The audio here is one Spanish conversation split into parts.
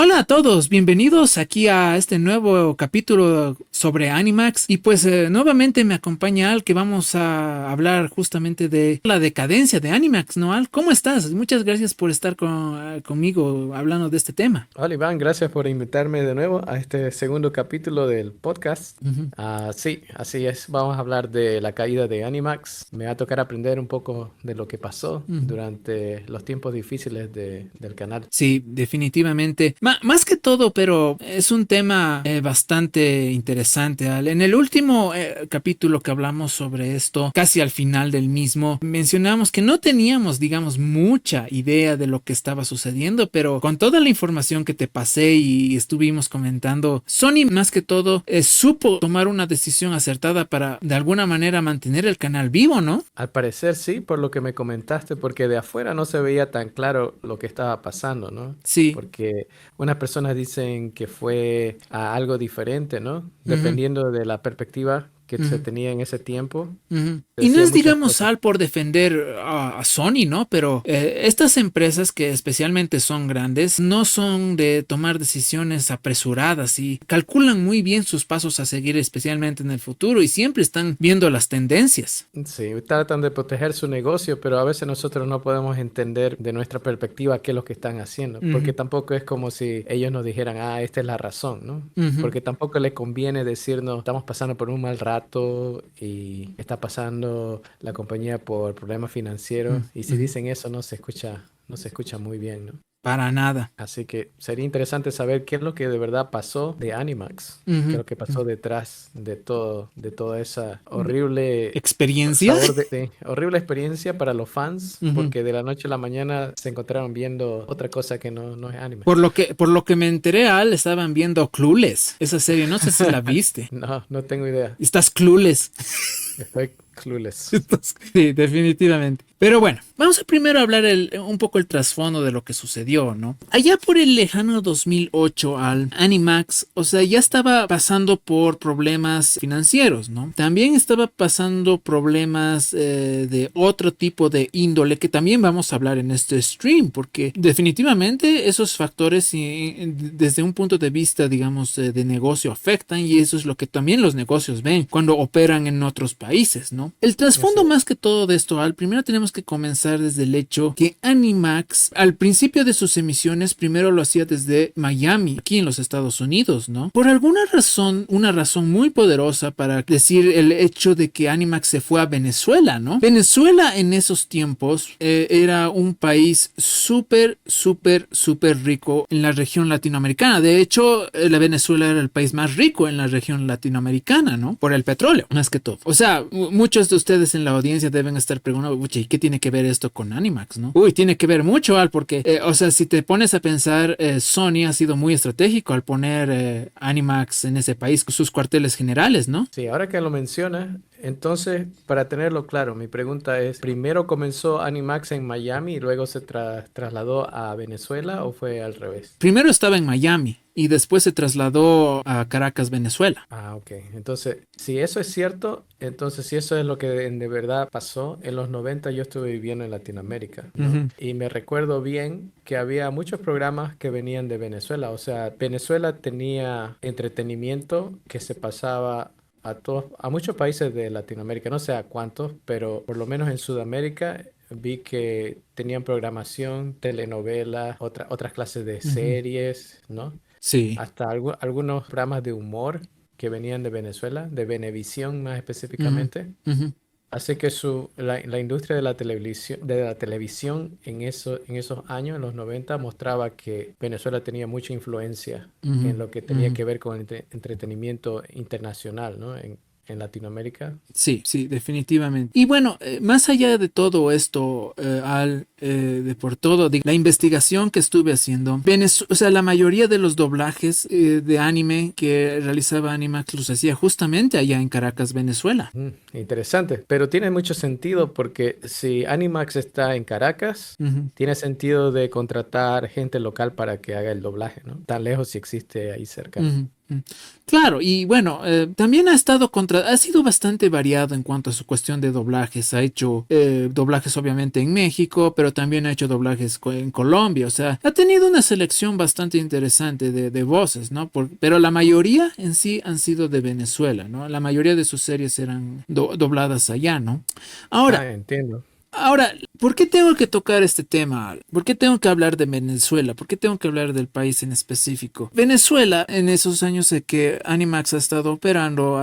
Hola a todos, bienvenidos aquí a este nuevo capítulo sobre Animax y pues nuevamente me acompaña Al, que vamos a hablar justamente de la decadencia de Animax, ¿no, Al? ¿Cómo estás? Muchas gracias por estar conmigo hablando de este tema. Hola Iván, gracias por invitarme de nuevo a este segundo capítulo del podcast. Ujú. Sí, así es, vamos a hablar de la caída de Animax. Me va a tocar aprender un poco de lo que pasó Ujú. durante los tiempos difíciles del canal. Sí, definitivamente. Más que todo, pero es un tema bastante interesante, Al. En el último capítulo que hablamos sobre esto, casi al final del mismo, mencionamos que no teníamos, digamos, mucha idea de lo que estaba sucediendo, pero con toda la información que te pasé y estuvimos comentando, Sony más que todo supo tomar una decisión acertada para de alguna manera mantener el canal vivo, ¿no? Al parecer sí, por lo que me comentaste, porque de afuera no se veía tan claro lo que estaba pasando, ¿no? Sí. Porque unas personas dicen que fue algo diferente, ¿no? Ujú. Dependiendo de la perspectiva que se Ujú. tenía en ese tiempo, Ujú. Y no decía es, muchas digamos, cosas. Al, por defender a Sony, ¿no? Pero estas empresas que especialmente son grandes no son de tomar decisiones apresuradas y calculan muy bien sus pasos a seguir, especialmente en el futuro, y siempre están viendo las tendencias. Sí, tratan de proteger su negocio, pero a veces nosotros no podemos entender de nuestra perspectiva qué es lo que están haciendo, porque Ujú. tampoco es como si ellos nos dijeran, esta es la razón, ¿no? Ujú. Porque tampoco les conviene decirnos, estamos pasando por un mal rato y está pasando la compañía por problemas financieros, y si Ujú. dicen eso no se escucha muy bien, ¿no? Para nada. Así que sería interesante saber qué es lo que de verdad pasó de Animax, qué es Ujú. lo que Ujú. pasó detrás de todo, de toda esa horrible ¿Experiencia? sí, horrible experiencia para los fans, Ujú. porque de la noche a la mañana se encontraron viendo otra cosa que no es Por Animax. lo que, por lo que me enteré, Al, estaban viendo Clueless, esa serie, no sé si la viste. No, no tengo idea. Estás clueless. Estoy clueless. Sí, definitivamente. Pero bueno, vamos a primero hablar un poco el trasfondo de lo que sucedió, ¿no? Allá por el lejano 2008, al Animax, o sea, ya estaba pasando por problemas financieros, ¿no? También estaba pasando problemas de otro tipo de índole que también vamos a hablar en este stream, porque definitivamente esos factores desde un punto de vista, digamos, de negocio afectan, y eso es lo que también los negocios ven cuando operan en otros países, ¿no? El Así trasfondo es. más que todo de esto, Al, primero tenemos que comenzar desde el hecho que Animax al principio de sus emisiones primero lo hacía desde Miami, aquí en los Estados Unidos, ¿no? Por alguna razón, una razón muy poderosa para decir el hecho de que Animax se fue a Venezuela, ¿no? Venezuela en esos tiempos era un país súper rico en la región latinoamericana. De hecho, la Venezuela era el país más rico en la región latinoamericana, ¿no? Por el petróleo, más que todo. O sea, muchos de ustedes en la audiencia deben estar preguntando, "Uy, ¿y qué tiene que ver esto con Animax, no?" Uy, tiene que ver mucho, Al, porque, o sea, si te pones a pensar, Sony ha sido muy estratégico al poner Animax en ese país con sus cuarteles generales, ¿no? Sí, ahora que lo mencionas, entonces, para tenerlo claro, mi pregunta es, ¿primero comenzó Animax en Miami y luego se trasladó a Venezuela o fue al revés? Primero estaba en Miami y después se trasladó a Caracas, Venezuela. Ok. Entonces, si eso es cierto, entonces si eso es lo que de verdad pasó, en los 90 yo estuve viviendo en Latinoamérica, ¿no? Ujú. Y me recuerdo bien que había muchos programas que venían de Venezuela. O sea, Venezuela tenía entretenimiento que se pasaba a muchos países de Latinoamérica, no sé a cuántos, pero por lo menos en Sudamérica vi que tenían programación, telenovelas, otras clases de Ujú. series, ¿no? Sí. Hasta algunos programas de humor que venían de Venezuela, de Venevisión más Ujú. específicamente. Ujú. Así que la industria de la televisión en esos años, en los 90 mostraba que Venezuela tenía mucha influencia Ujú. en lo que tenía Ujú. que ver con el entretenimiento internacional, ¿no? En Latinoamérica. Sí, sí, definitivamente. Y bueno, más allá de todo esto, de por todo, la investigación que estuve haciendo, o sea, la mayoría de los doblajes de anime que realizaba Animax los hacía justamente allá en Caracas, Venezuela. Interesante, pero tiene mucho sentido porque si Animax está en Caracas, Ujú. tiene sentido de contratar gente local para que haga el doblaje, ¿no? Tan lejos si existe ahí cerca. Ujú. Claro, y bueno, también ha sido bastante variado en cuanto a su cuestión de doblajes. Ha hecho doblajes obviamente en México, pero también ha hecho doblajes en Colombia. O sea, ha tenido una selección bastante interesante de voces, ¿no? Pero la mayoría en sí han sido de Venezuela, ¿no? La mayoría de sus series eran dobladas allá, ¿no? Ahora, Entiendo. Ahora, ¿por qué tengo que tocar este tema? ¿Por qué tengo que hablar de Venezuela? ¿Por qué tengo que hablar del país en específico? Venezuela, en esos años de que Animax ha estado operando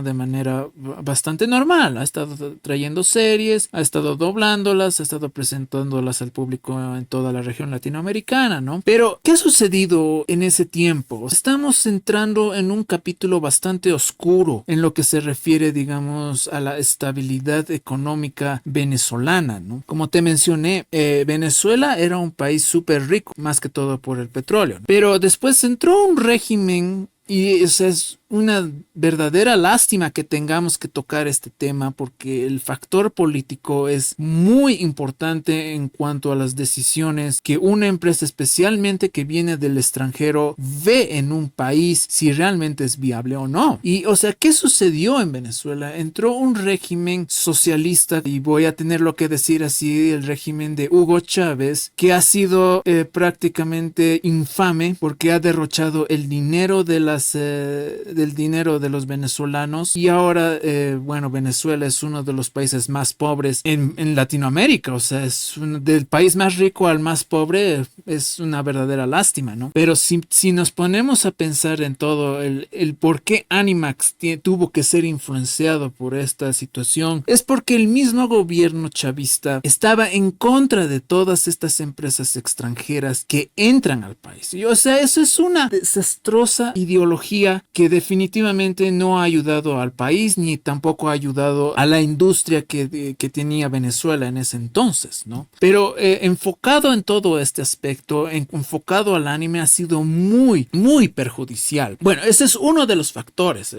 de manera bastante normal. Ha estado trayendo series, ha estado doblándolas, ha estado presentándolas al público en toda la región latinoamericana, ¿no? Pero, ¿qué ha sucedido en ese tiempo? Estamos entrando en un capítulo bastante oscuro en lo que se refiere, digamos, a la estabilidad económica venezolana, ¿no? Como te mencioné, Venezuela era un país súper rico, más que todo por el petróleo, ¿no? Pero después entró un régimen y esa es una verdadera lástima que tengamos que tocar este tema porque el factor político es muy importante en cuanto a las decisiones que una empresa, especialmente que viene del extranjero, ve en un país si realmente es viable o no. Y o sea, ¿qué sucedió en Venezuela? Entró un régimen socialista y voy a tener lo que decir así, el régimen de Hugo Chávez, que ha sido prácticamente infame porque ha derrochado el dinero del dinero de los venezolanos y ahora, bueno, Venezuela es uno de los países más pobres en Latinoamérica, o sea, del país más rico al más pobre es una verdadera lástima, ¿no? Pero si nos ponemos a pensar en todo el por qué Animax tuvo que ser influenciado por esta situación, es porque el mismo gobierno chavista estaba en contra de todas estas empresas extranjeras que entran al país. Y, o sea, eso es una desastrosa ideología que definitivamente no ha ayudado al país ni tampoco ha ayudado a la industria que tenía Venezuela en ese entonces, ¿no? Pero enfocado en todo este aspecto, enfocado al anime, ha sido muy, muy perjudicial. Bueno, ese es uno de los factores,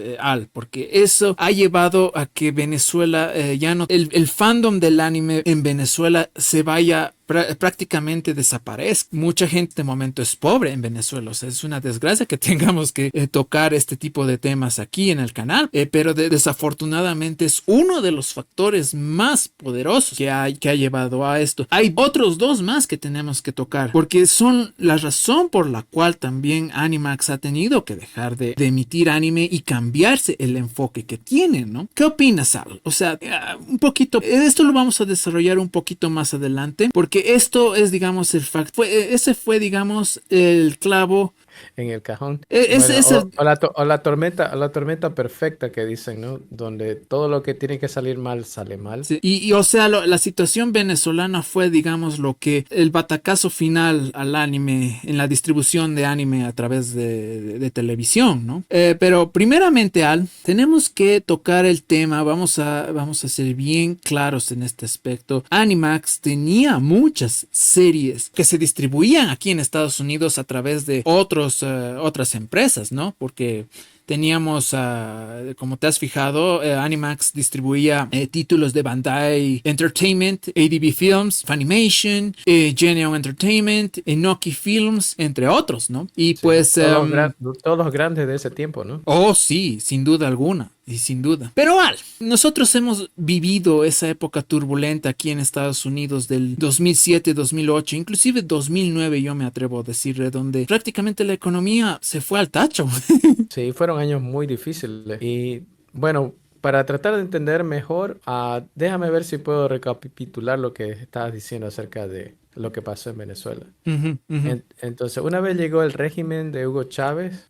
porque eso ha llevado a que Venezuela ya no, el fandom del anime en Venezuela se vaya prácticamente desaparezca. Mucha gente de momento es pobre en Venezuela, o sea, es una desgracia que tengamos que tocar este tipo de temas aquí en el canal, pero desafortunadamente es uno de los factores más poderosos que ha llevado a esto. Hay otros dos más que tenemos que tocar, porque son la razón por la cual también Animax ha tenido que dejar de emitir anime y cambiarse el enfoque que tiene, ¿no? ¿Qué opinas, Al? O sea, un poquito, esto lo vamos a desarrollar un poquito más adelante, porque esto es, digamos, ese fue, digamos, el clavo. En el cajón. Es, Bueno, es el- o la tormenta perfecta que dicen, ¿no? Donde todo lo que tiene que salir mal sale mal. Sí, o sea, la situación venezolana fue, digamos, lo que el batacazo final al anime, en la distribución de anime a través de televisión, ¿no? Pero primeramente, tenemos que tocar el tema, vamos a ser bien claros en este aspecto. Animax tenía muchas series que se distribuían aquí en Estados Unidos a través de otras empresas, ¿no? Porque teníamos, como te has fijado, Animax distribuía títulos de Bandai Entertainment, ADV Films, Funimation, Genio Entertainment, Enoki Films, entre otros, ¿no? Y Sí, pues... todos los grandes de ese tiempo, ¿no? Oh, sí, sin duda alguna. Y sin duda. Pero nosotros hemos vivido esa época turbulenta aquí en Estados Unidos del 2007, 2008, inclusive 2009, yo me atrevo a decirle, donde prácticamente la economía se fue al tacho. Sí, fueron años muy difíciles. Y bueno, para tratar de entender mejor, déjame ver si puedo recapitular lo que estabas diciendo acerca de lo que pasó en Venezuela. Ujú, ujú. Entonces, una vez llegó el régimen de Hugo Chávez,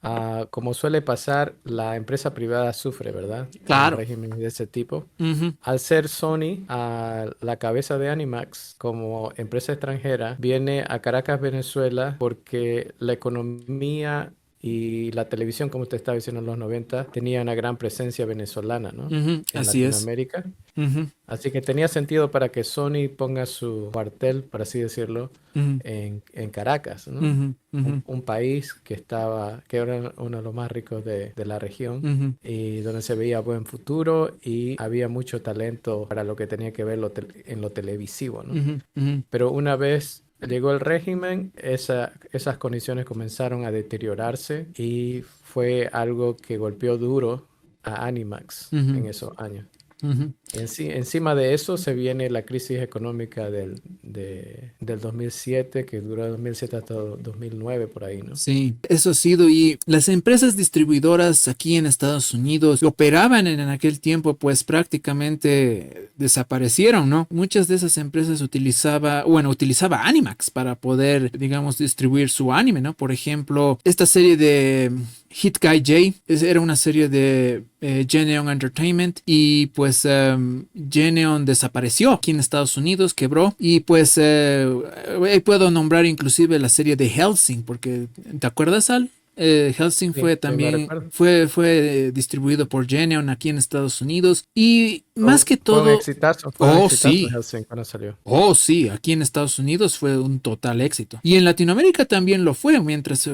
como suele pasar, la empresa privada sufre, ¿verdad? En Claro. regímenes de ese tipo. Ujú, Al ser Sony a la cabeza de Animax como empresa extranjera, viene a Caracas, Venezuela, porque la economía y la televisión, como te estaba diciendo en los 90, tenía una gran presencia venezolana, ¿no? ujú, En así es. Latinoamérica. Ujú, Así que tenía sentido para que Sony ponga su cuartel, por así decirlo, ujú, en Caracas, ¿no? ujú, ujú, Un país que era uno de los más ricos de la región ujú, y donde se veía buen futuro y había mucho talento para lo que tenía que ver en lo televisivo, ¿no? ujú, ujú. Pero una vez llegó el régimen, esas condiciones comenzaron a deteriorarse y fue algo que golpeó duro a Animax Ujú, en esos años. ujú. Encima de eso se viene la crisis económica del 2007, que duró de 2007 hasta 2009 por ahí, ¿no? Sí, eso ha sido. Y las empresas distribuidoras aquí en Estados Unidos que operaban en aquel tiempo, pues prácticamente desaparecieron, ¿no? Muchas de esas empresas utilizaba Animax para poder, digamos, distribuir su anime, ¿no? Por ejemplo, esta serie de Hit Guy J era una serie de Geneon Entertainment y pues Geneon desapareció aquí en Estados Unidos, quebró y pues puedo nombrar inclusive la serie de Hellsing porque ¿te acuerdas, Al? Hellsing Sí, fue sí, me también, recuerdo. distribuido por Geneon aquí en Estados Unidos y más que Fue un todo, exitazo, fue un oh exitazo sí, Hellsing cuando salió. oh, sí, aquí en Estados Unidos fue un total éxito. Y en Latinoamérica también lo fue, mientras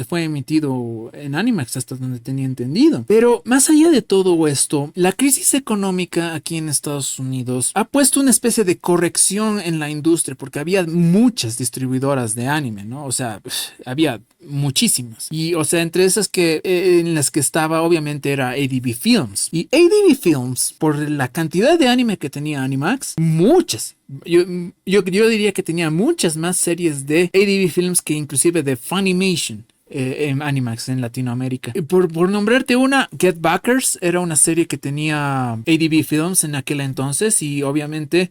fue emitido en Animax, hasta donde tenía entendido. Pero más allá de todo esto, la crisis económica aquí en Estados Unidos ha puesto una especie de corrección en la industria, porque había muchas distribuidoras de anime, ¿no? O sea, había muchísimas. Y, o sea, entre esas en las que estaba, obviamente, era ADV Films. Y ADV Films, por la cantidad de anime que tenía Animax, muchas. Yo diría que tenía muchas más series de ADV Films que inclusive de Funimation. En Animax en Latinoamérica. Por nombrarte una, Get Backers era una serie que tenía ADV Films en aquel entonces y obviamente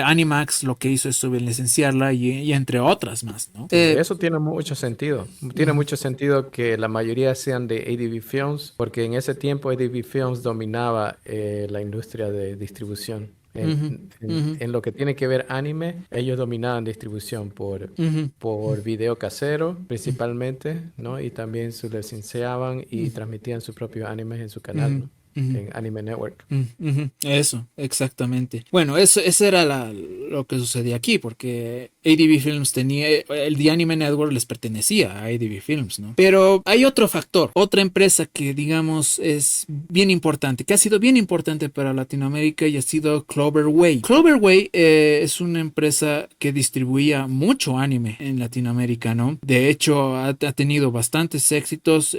Animax lo que hizo es licenciarla y entre otras más, ¿no? Sí, eso tiene mucho sentido. Tiene mucho sentido que la mayoría sean de ADV Films, porque en ese tiempo ADV Films dominaba la industria de distribución. Ujú, ujú, En lo que tiene que ver anime, ellos dominaban distribución ujú, por video casero principalmente, ¿no? Y también se licenciaban y transmitían sus propios animes en su canal, ujú, ¿no? ujú. En Anime Network. Ujú, eso, exactamente. Bueno, eso era lo que sucedía aquí, porque ADV Films tenía, el The Anime Network les pertenecía a ADV Films, ¿no? Pero hay otro factor, otra empresa que digamos es bien importante, que ha sido bien importante para Latinoamérica y ha sido Cloverway. Cloverway es una empresa que distribuía mucho anime en Latinoamérica, ¿no? De hecho, ha tenido bastantes éxitos,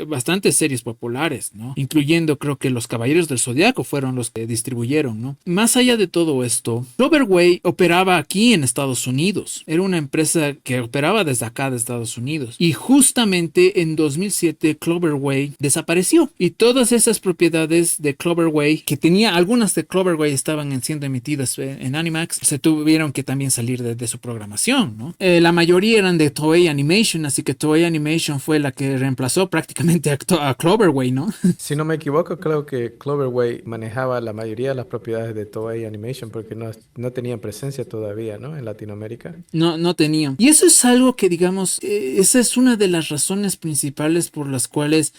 bastantes series populares, ¿no? Incluyendo, creo que Los Caballeros del Zodiaco fueron los que distribuyeron, ¿no? Más allá de todo esto, Cloverway operaba aquí en Estados Unidos. Era una empresa que operaba desde acá de Estados Unidos. Y justamente en 2007 Cloverway desapareció. Y todas esas propiedades de Cloverway, que tenía algunas de Cloverway estaban siendo emitidas en Animax, se tuvieron que también salir de su programación, ¿no? La mayoría eran de Toei Animation, así que Toei Animation fue la que reemplazó prácticamente a Cloverway, ¿no? Si no me equivoco, creo que Cloverway manejaba la mayoría de las propiedades de Toei Animation porque no tenían presencia todavía, ¿no? En Latinoamérica. No, no tenían. Y eso es algo que, digamos, esa es una de las razones principales por las cuales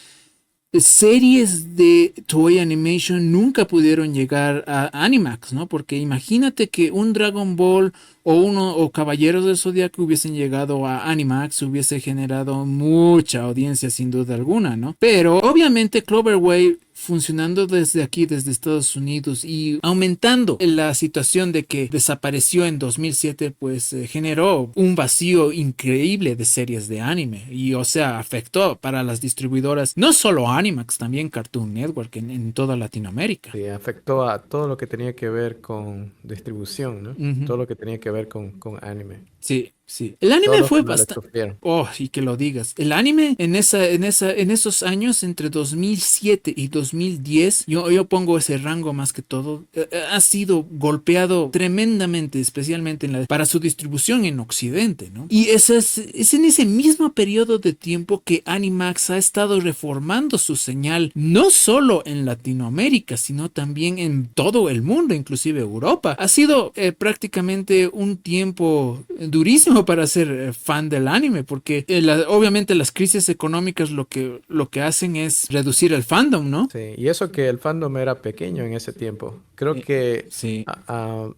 series de Toei Animation nunca pudieron llegar a Animax, ¿no? Porque imagínate que un Dragon Ball o Caballeros del Zodiaco hubiesen llegado a Animax, hubiese generado mucha audiencia sin duda alguna, ¿no? Pero obviamente Cloverway funcionando desde aquí, desde Estados Unidos y aumentando la situación de que desapareció en 2007, pues generó un vacío increíble de series de anime y o sea, afectó para las distribuidoras, no solo Animax, también Cartoon Network en toda Latinoamérica. Sí, afectó a todo lo que tenía que ver con distribución, ¿no? Ujú. Todo lo que tenía que ver con anime. Sí, sí. El Todos anime los fue canales bastante... sufrieron. Oh, y que lo digas. El anime en esos años, entre 2007 y 2010, yo pongo ese rango más que todo, ha sido golpeado tremendamente, especialmente para su distribución en Occidente, ¿no? Y es en ese mismo periodo de tiempo que Animax ha estado reformando su señal, no solo en Latinoamérica, sino también en todo el mundo, inclusive Europa. Ha sido prácticamente un tiempo durísimo para ser fan del anime, porque obviamente las crisis económicas lo que hacen es reducir el fandom, ¿no? Sí, y eso que el fandom era pequeño en ese tiempo. Creo que Sí,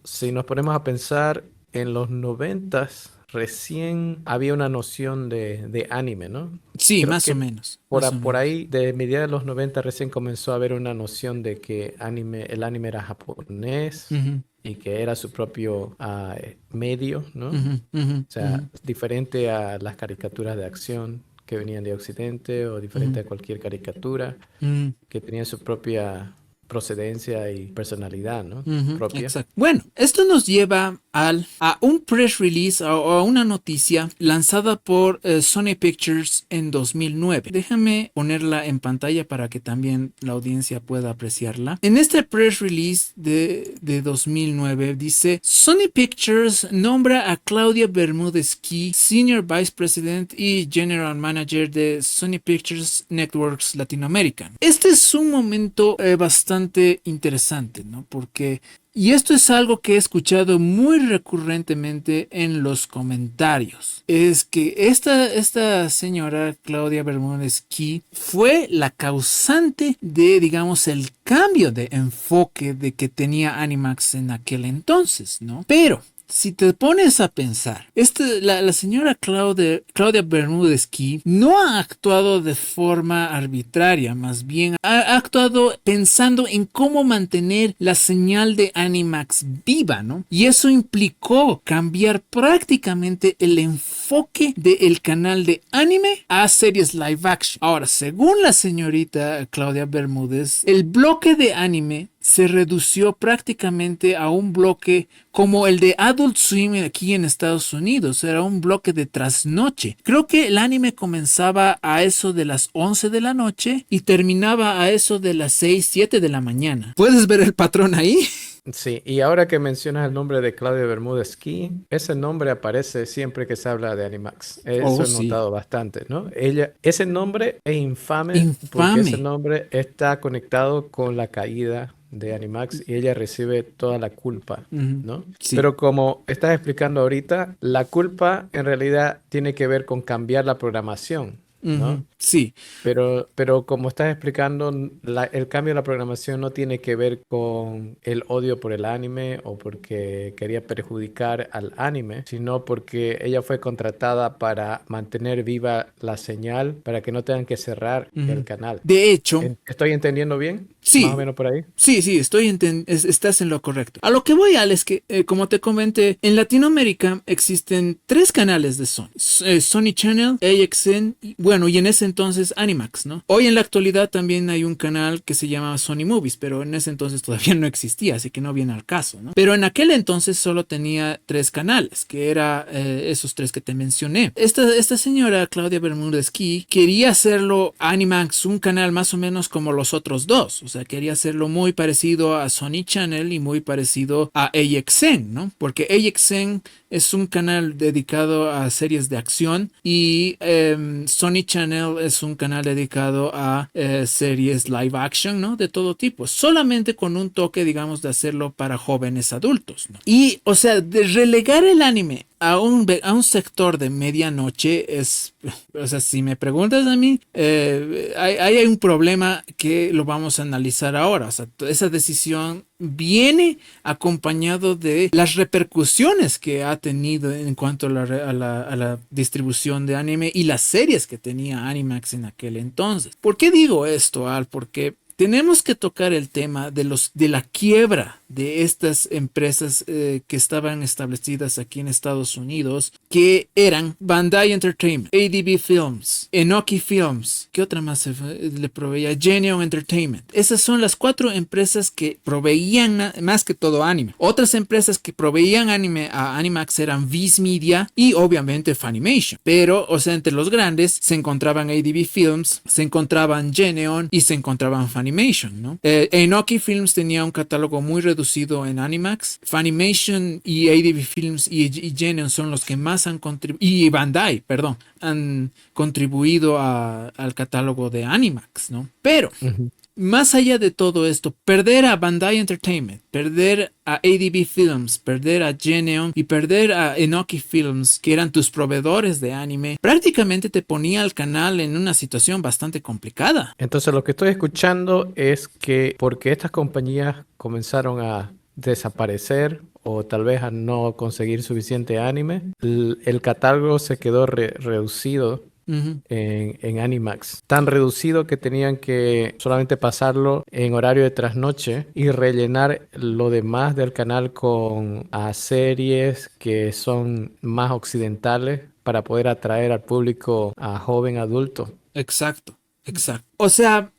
si nos ponemos a pensar en los 90s, recién había una noción de anime, ¿no? sí, Creo más o que menos, más o por menos. ahí, de mediados de los 90 recién comenzó a haber una noción de que el anime era japonés. Ujú, y que era su propio medio, ¿no? Ujú, ujú, O sea, diferente a las caricaturas de acción que venían de Occidente o ujú, diferente a cualquier caricatura ujú. que tenía su propia procedencia y personalidad, ¿no? Ujú, Propia. exacto. Bueno, esto nos lleva a un press release o a una noticia lanzada por Sony Pictures en 2009. Déjame ponerla en pantalla para que también la audiencia pueda apreciarla. En este press release de 2009 dice: Sony Pictures nombra a Claudia Bermúdez Key, Senior Vice President y General Manager de Sony Pictures Networks Latinoamérica. Este es un momento bastante interesante, ¿no? Porque y esto es algo que he escuchado muy recurrentemente en los comentarios. Es que esta señora Claudia Bermúdez Key fue la causante de, digamos, el cambio de enfoque de que tenía Animax en aquel entonces, ¿no? Pero si te pones a pensar, la señora Claudia Bermúdez Key no ha actuado de forma arbitraria, más bien ha actuado pensando en cómo mantener la señal de Animax viva, ¿no? Y eso implicó cambiar prácticamente el enfoque del canal de anime a series live action. Ahora, según la señorita Claudia Bermúdez, el bloque de anime se redució prácticamente a un bloque como el de Adult Swim aquí en Estados Unidos. Era un bloque de trasnoche. Creo que el anime comenzaba a eso de las 11 de la noche y terminaba a eso de las 6, 7 de la mañana. ¿Puedes ver el patrón ahí? Sí, y ahora que mencionas el nombre de Claudia Bermúdez Key, ese nombre aparece siempre que se habla de Animax. Eso Oh, he sí. notado bastante, ¿no? Ese nombre es infame porque ese Infame. nombre está conectado con la caída de Animax y ella recibe toda la culpa, Ujú. ¿no? Sí. Pero como estás explicando ahorita, la culpa en realidad tiene que ver con cambiar la programación, Ujú. ¿no? Sí. Pero como estás explicando, el cambio de la programación no tiene que ver con el odio por el anime o porque quería perjudicar al anime, sino porque ella fue contratada para mantener viva la señal para que no tengan que cerrar el Ujú. canal. De hecho, ¿Estoy entendiendo bien? Más o sí. menos por ahí. Sí, sí, estás en lo correcto. A lo que voy, Al, es que, como te comenté, en Latinoamérica existen tres canales de Sony. Sony Channel, AXN, bueno, y en ese entonces Animax, ¿no? Hoy en la actualidad también hay un canal que se llama Sony Movies, pero en ese entonces todavía no existía, así que no viene al caso, ¿no? Pero en aquel entonces solo tenía tres canales, que era esos tres que te mencioné. Esta señora, Claudia Bermúdez Key, quería hacerlo Animax, un canal más o menos como los otros dos, o sea, quería hacerlo muy parecido a Sony Channel y muy parecido a AXN, ¿no? Porque AXN es un canal dedicado a series de acción y Sony Channel es un canal dedicado a series live action, ¿no? De todo tipo, solamente con un toque, digamos, de hacerlo para jóvenes adultos, ¿no? Y, o sea, de relegar el anime a un sector de medianoche es, o sea, si me preguntas a mí, hay un problema que lo vamos a analizar ahora. O sea, esa decisión viene acompañado de las repercusiones que ha tenido en cuanto a la distribución de anime y las series que tenía Animax en aquel entonces. ¿Por qué digo esto, Al? Porque tenemos que tocar el tema de la quiebra de estas empresas que estaban establecidas aquí en Estados Unidos, que eran Bandai Entertainment, ADB Films, Enoki Films, ¿qué otra más le proveía? Geneon Entertainment. Esas son las cuatro empresas que proveían más que todo anime. Otras empresas que proveían anime a Animax eran Viz Media y obviamente Funimation. Pero, o sea, entre los grandes se encontraban ADB Films, se encontraban Geneon y se encontraban Funimation, ¿no? Enoki Films tenía un catálogo muy reducido en Animax. Funimation y ADB Films y Geneon son los que más han contribuido, y Bandai, perdón, han contribuido al catálogo de Animax, ¿no? Pero Ujú. más allá de todo esto, perder a Bandai Entertainment, perder a ADB Films, perder a Geneon y perder a Enoki Films, que eran tus proveedores de anime, prácticamente te ponía al canal en una situación bastante complicada. Entonces lo que estoy escuchando es que porque estas compañías comenzaron a desaparecer o tal vez a no conseguir suficiente anime, el catálogo se quedó reducido Ujú. en Animax. Tan reducido que tenían que solamente pasarlo en horario de trasnoche y rellenar lo demás del canal con series que son más occidentales para poder atraer al público a joven adulto. Exacto, exacto. O sea,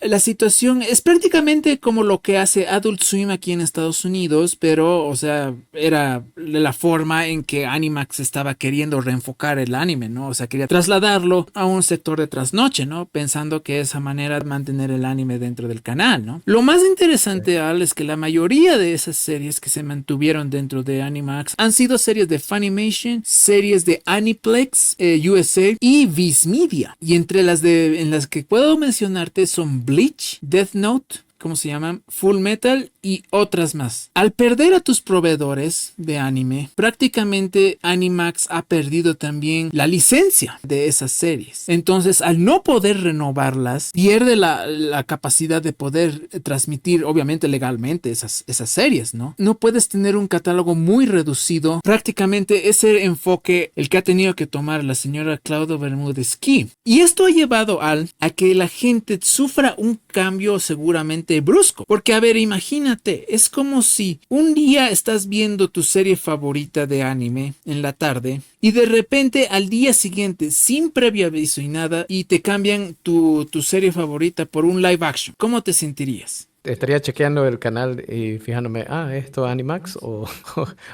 la situación es prácticamente como lo que hace Adult Swim aquí en Estados Unidos, pero, o sea, era la forma en que Animax estaba queriendo reenfocar el anime, ¿no? O sea, quería trasladarlo a un sector de trasnoche, ¿no? Pensando que esa manera de mantener el anime dentro del canal, ¿no? Lo más interesante, Al, es que la mayoría de esas series que se mantuvieron dentro de Animax han sido series de Funimation, series de Aniplex, USA y Viz Media. Y entre en las que puedo mencionarte son Bleach, Death Note, ¿cómo se llaman? Full Metal y otras más. Al perder a tus proveedores de anime, prácticamente Animax ha perdido también la licencia de esas series. Entonces, al no poder renovarlas, pierde la capacidad de poder transmitir, obviamente legalmente, esas series, ¿no? No puedes tener un catálogo muy reducido. Prácticamente ese enfoque el que ha tenido que tomar la señora Claudia Bermúdez-Key. Y esto ha llevado a que la gente sufra un cambio seguramente brusco. Porque, a ver, imagínate, es como si un día estás viendo tu serie favorita de anime en la tarde y de repente al día siguiente, sin previo aviso y nada, y te cambian tu serie favorita por un live action. ¿Cómo te sentirías? Estaría chequeando el canal y fijándome, ¿esto es Animax o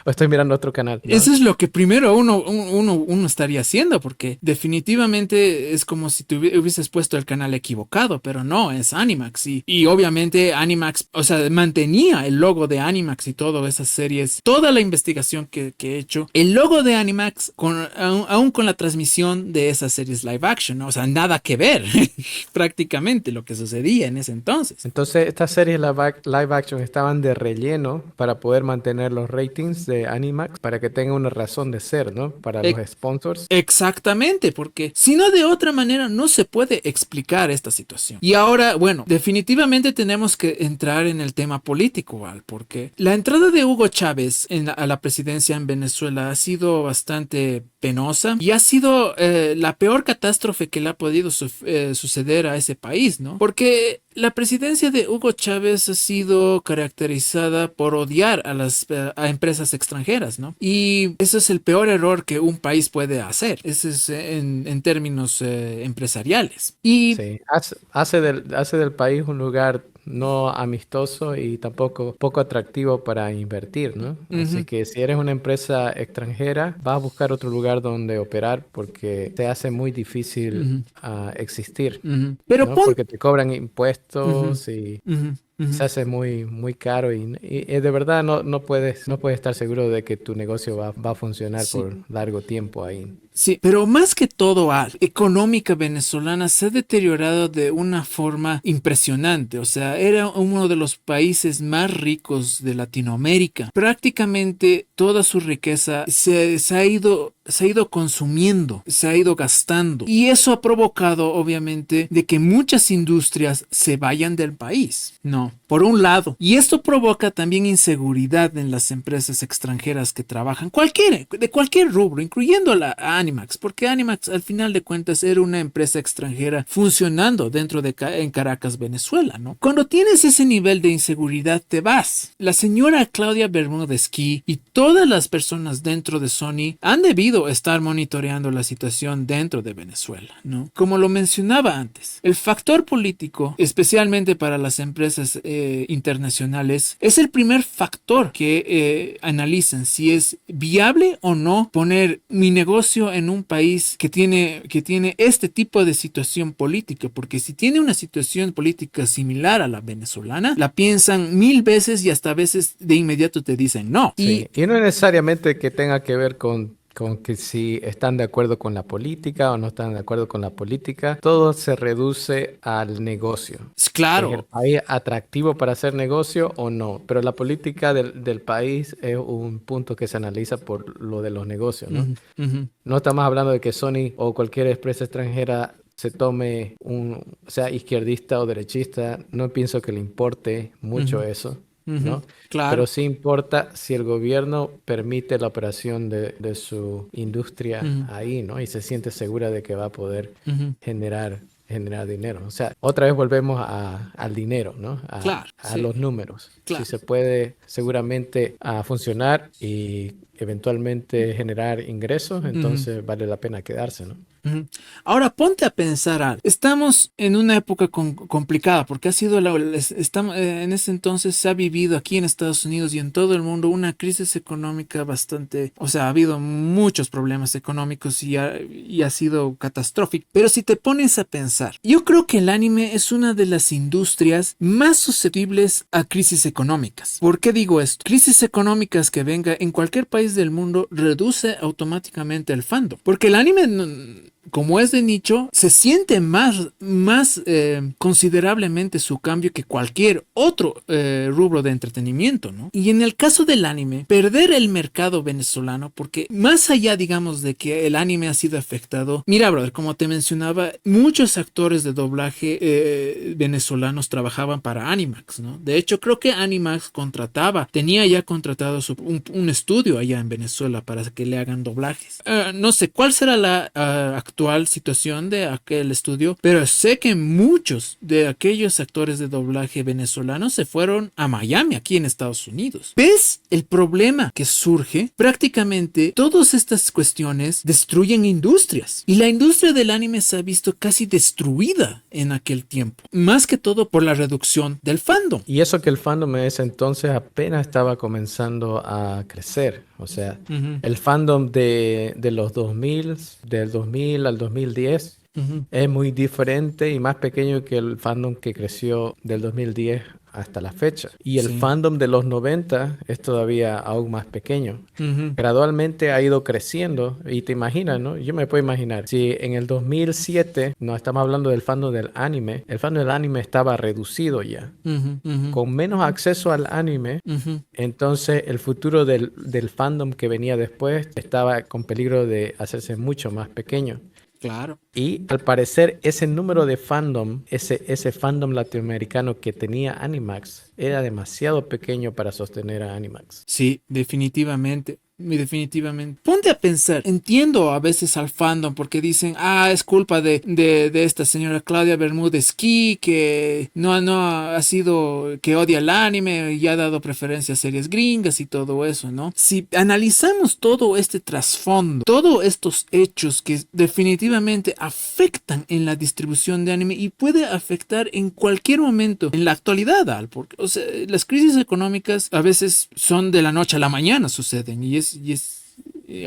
estoy mirando otro canal, ¿no? Eso es lo que primero uno estaría haciendo, porque definitivamente es como si te hubieses puesto el canal equivocado, pero no, es Animax. Y obviamente Animax, o sea, mantenía el logo de Animax y todas esas series, toda la investigación que he hecho, el logo de Animax, aún con la transmisión de esas series live action, ¿no? O sea, nada que ver prácticamente lo que sucedía en ese entonces. Entonces, estas series live action estaban de relleno para poder mantener los ratings de Animax, para que tenga una razón de ser, ¿no? Para los sponsors. Exactamente, porque si no de otra manera no se puede explicar esta situación. Y ahora, bueno, definitivamente tenemos que entrar en el tema político, Val, porque la entrada de Hugo Chávez a la presidencia en Venezuela ha sido bastante penosa y ha sido la peor catástrofe que le ha podido suceder a ese país, ¿no? Porque la presidencia de Hugo Chávez ha sido caracterizada por odiar a empresas extranjeras, ¿no? Y ese es el peor error que un país puede hacer. Ese es en términos empresariales. Y Sí, hace del país un lugar no amistoso y tampoco poco atractivo para invertir, ¿no? Así ujú, que si eres una empresa extranjera, vas a buscar otro lugar donde operar porque te hace muy difícil ujú, existir, ujú. Pero ¿no? pon... Porque te cobran Ujú, impuestos y ujú, ujú. se hace muy, muy caro y de verdad no puedes estar seguro de que tu negocio va a funcionar Sí. por largo tiempo ahí. Sí, pero más que todo, la económica venezolana se ha deteriorado de una forma impresionante. O sea, era uno de los países más ricos de Latinoamérica. Prácticamente toda su riqueza se ha ido consumiendo, se ha ido gastando. Y eso ha provocado, obviamente, de que muchas industrias se vayan del país. No, por un lado. Y esto provoca también inseguridad en las empresas extranjeras que trabajan, de cualquier rubro, incluyendo a Animax, porque Animax al final de cuentas era una empresa extranjera funcionando en Caracas, Venezuela, ¿no? Cuando tienes ese nivel de inseguridad, te vas. La señora Claudia Bermúdez-Key y todas las personas dentro de Sony han debido estar monitoreando la situación dentro de Venezuela, ¿no? Como lo mencionaba antes, el factor político, especialmente para las empresas internacionales, es el primer factor que analizan si es viable o no poner mi negocio en un país que tiene este tipo de situación política, porque si tiene una situación política similar a la venezolana, la piensan 1000 veces y hasta a veces de inmediato te dicen no. Y Sí, y no necesariamente que tenga que ver con que si están de acuerdo con la política o no están de acuerdo con la política, todo se reduce al negocio. ¿Es el claro. país atractivo para hacer negocio o no? Pero la política del país es un punto que se analiza por lo de los negocios, ¿no? Ujú, ujú, No estamos hablando de que Sony o cualquier empresa extranjera se sea izquierdista o derechista. No pienso que le importe mucho ujú, eso. Ujú, ¿no? Pero claro. sí importa si el gobierno permite la operación de su industria Ujú, ahí, ¿no? Y se siente segura de que va a poder ujú, generar dinero. O sea, otra vez volvemos al dinero, ¿no? claro, A sí, los números. Si claro. se puede seguramente funcionar y eventualmente generar ingresos, Ujú. entonces vale la pena quedarse, ¿no? Ujú. Ahora ponte a pensar algo. Estamos en una época complicada porque ha sido estamos, en ese entonces se ha vivido aquí en Estados Unidos y en todo el mundo una crisis económica bastante, o sea, ha habido muchos problemas económicos y ha sido catastrófico. Pero si te pones a pensar, yo creo que el anime es una de las industrias más susceptibles a crisis económicas. ¿Por qué digo esto? Crisis económicas que venga en cualquier país del mundo reduce automáticamente el fandom. Porque el anime como es de nicho, se siente más considerablemente su cambio que cualquier otro rubro de entretenimiento, ¿no? Y en el caso del anime, perder el mercado venezolano, porque más allá, digamos, de que el anime ha sido afectado, mira, brother, como te mencionaba, muchos actores de doblaje venezolanos trabajaban para Animax, ¿no? De hecho, creo que Animax tenía ya contratado un estudio allá en Venezuela para que le hagan doblajes. No sé cuál será la actual situación de aquel estudio, pero sé que muchos de aquellos actores de doblaje venezolanos se fueron a Miami, aquí en Estados Unidos. ¿Ves el problema que surge? Prácticamente todas estas cuestiones destruyen industrias y la industria del anime se ha visto casi destruida en aquel tiempo, más que todo por la reducción del fandom. Y eso que el fandom en ese entonces apenas estaba comenzando a crecer. O sea, Ujú, el fandom de los 2000, del 2000 al 2010, ujú. es muy diferente y más pequeño que el fandom que creció del 2010 hasta la fecha. Y el Sí. fandom de los 90 es todavía aún más pequeño. Ujú, Gradualmente ha ido creciendo y te imaginas, ¿no? Yo me puedo imaginar, si en el 2007, no estamos hablando del fandom del anime, el fandom del anime estaba reducido ya. ujú, ujú, Con menos acceso al anime, ujú. entonces el futuro del fandom que venía después estaba con peligro de hacerse mucho más pequeño. Claro. Y al parecer ese número de fandom, ese fandom latinoamericano que tenía Animax, era demasiado pequeño para sostener a Animax. Sí, definitivamente. Definitivamente. Ponte a pensar. Entiendo a veces al fandom porque dicen, es culpa de esta señora Claudia Bermúdez Key que no ha sido, que odia el anime y ha dado preferencia a series gringas y todo eso, ¿no? Si analizamos todo este trasfondo, todos estos hechos que definitivamente afectan en la distribución de anime y puede afectar en cualquier momento en la actualidad, porque, o sea, las crisis económicas a veces son de la noche a la mañana suceden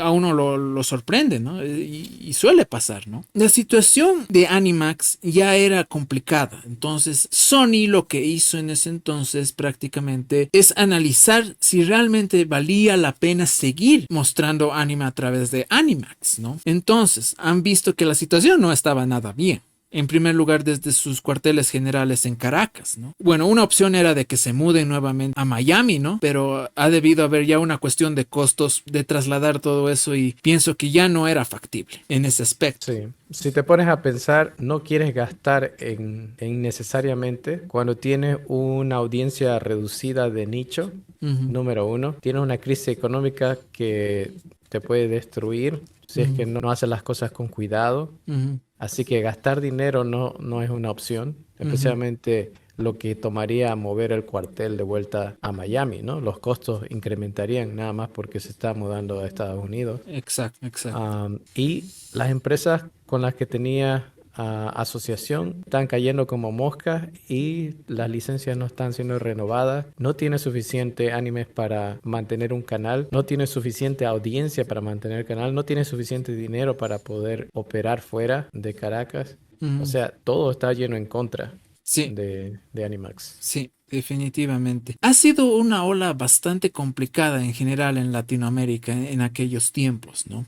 a uno lo sorprende, ¿no? Y suele pasar, ¿no? La situación de Animax ya era complicada, entonces Sony lo que hizo en ese entonces prácticamente es analizar si realmente valía la pena seguir mostrando anime a través de Animax, ¿no? Entonces han visto que la situación no estaba nada bien. En primer lugar, desde sus cuarteles generales en Caracas, ¿no? Bueno, una opción era de que se muden nuevamente a Miami, ¿no? Pero ha debido haber ya una cuestión de costos de trasladar todo eso y pienso que ya no era factible en ese aspecto. Sí, si te pones a pensar, no quieres gastar en necesariamente cuando tienes una audiencia reducida de nicho, Ujú, número uno, tienes una crisis económica que te puede destruir si es ujú, que no haces las cosas con cuidado. ujú, Así que gastar dinero no es una opción, ujú. especialmente lo que tomaría mover el cuartel de vuelta a Miami, ¿no? Los costos incrementarían nada más porque se está mudando a Estados Unidos. Exacto, exacto. Y las empresas con las que tenía asociación están cayendo como moscas y las licencias no están siendo renovadas. No tiene suficiente animes para mantener un canal, no tiene suficiente audiencia para mantener el canal, no tiene suficiente dinero para poder operar fuera de Caracas. O Ujú. sea, todo está lleno en contra Sí, de Animax. sí, definitivamente. Ha sido una ola bastante complicada en general en Latinoamérica en aquellos tiempos, ¿no?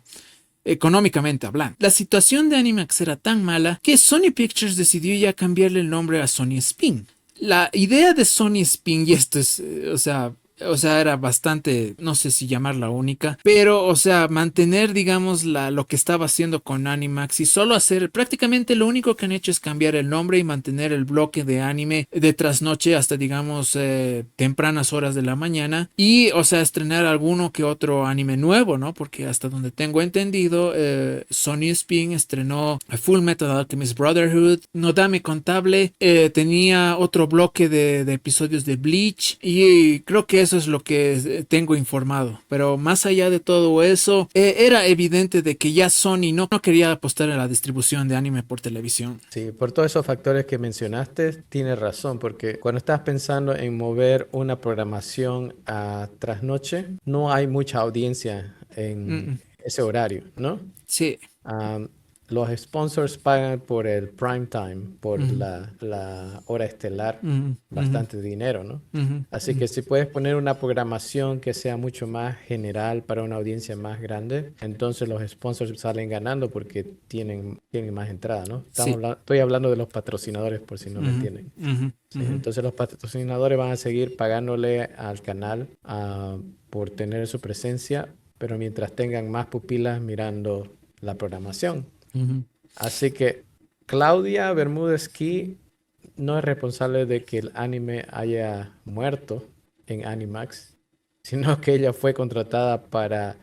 Económicamente hablando. La situación de Animax era tan mala que Sony Pictures decidió ya cambiarle el nombre a Sony Spin. La idea de Sony Spin, y esto es, o sea, o sea, era bastante, no sé si llamarla única, pero, o sea, mantener, digamos, lo que estaba haciendo con Animax y solo hacer, prácticamente lo único que han hecho es cambiar el nombre y mantener el bloque de anime de trasnoche hasta, digamos, tempranas horas de la mañana y, o sea, estrenar alguno que otro anime nuevo, ¿no? Porque hasta donde tengo entendido, Sony Spin estrenó Full Metal Alchemist Brotherhood, Nodame Contable, tenía otro bloque de episodios de Bleach y creo que eso es lo que tengo informado. Pero más allá de todo eso, era evidente de que ya Sony no quería apostar a la distribución de anime por televisión. Sí, por todos esos factores que mencionaste, tienes razón, porque cuando estás pensando en mover una programación a trasnoche, no hay mucha audiencia Mm, en mm. ese horario, ¿no? Sí. Am, los sponsors pagan por el prime time, por Ujú, la hora estelar, ujú, ujú, bastante dinero, ¿no? ujú, Así ujú. que si puedes poner una programación que sea mucho más general para una audiencia más grande, entonces los sponsors salen ganando porque tienen más entrada, ¿no? Sí. Estoy hablando de los patrocinadores por si no me Ujú, entienden. ujú, Sí, ujú, entonces los patrocinadores van a seguir pagándole al canal por tener su presencia, pero mientras tengan más pupilas mirando la programación. ujú, Así que Claudia Bermúdez Key no es responsable de que el anime haya muerto en Animax, sino que ella fue contratada para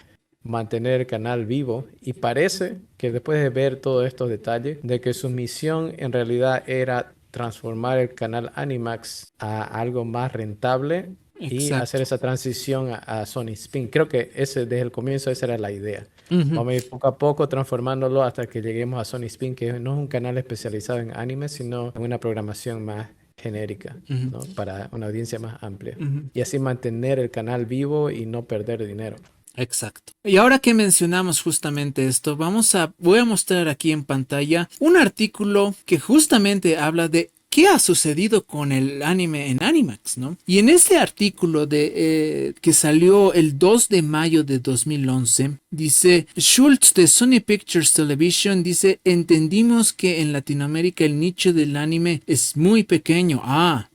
mantener el canal vivo y parece que después de ver todos estos detalles, de que su misión en realidad era transformar el canal Animax a algo más rentable y hacer exacto. esa transición a Sony Spin. Creo que desde el comienzo esa era la idea. Ujú, Vamos a ir poco a poco transformándolo hasta que lleguemos a Sony Spin, que no es un canal especializado en anime, sino en una programación más genérica, ujú, ¿no? Para una audiencia más amplia. ujú. Y así mantener el canal vivo y no perder dinero. Exacto. Y ahora que mencionamos justamente esto, voy a mostrar aquí en pantalla un artículo que justamente habla de qué ha sucedido con el anime en Animax, ¿no? Y en este artículo que salió el 2 de mayo de 2011, dice Schultz de Sony Pictures Television, dice, entendimos que en Latinoamérica el nicho del anime es muy pequeño. Ah,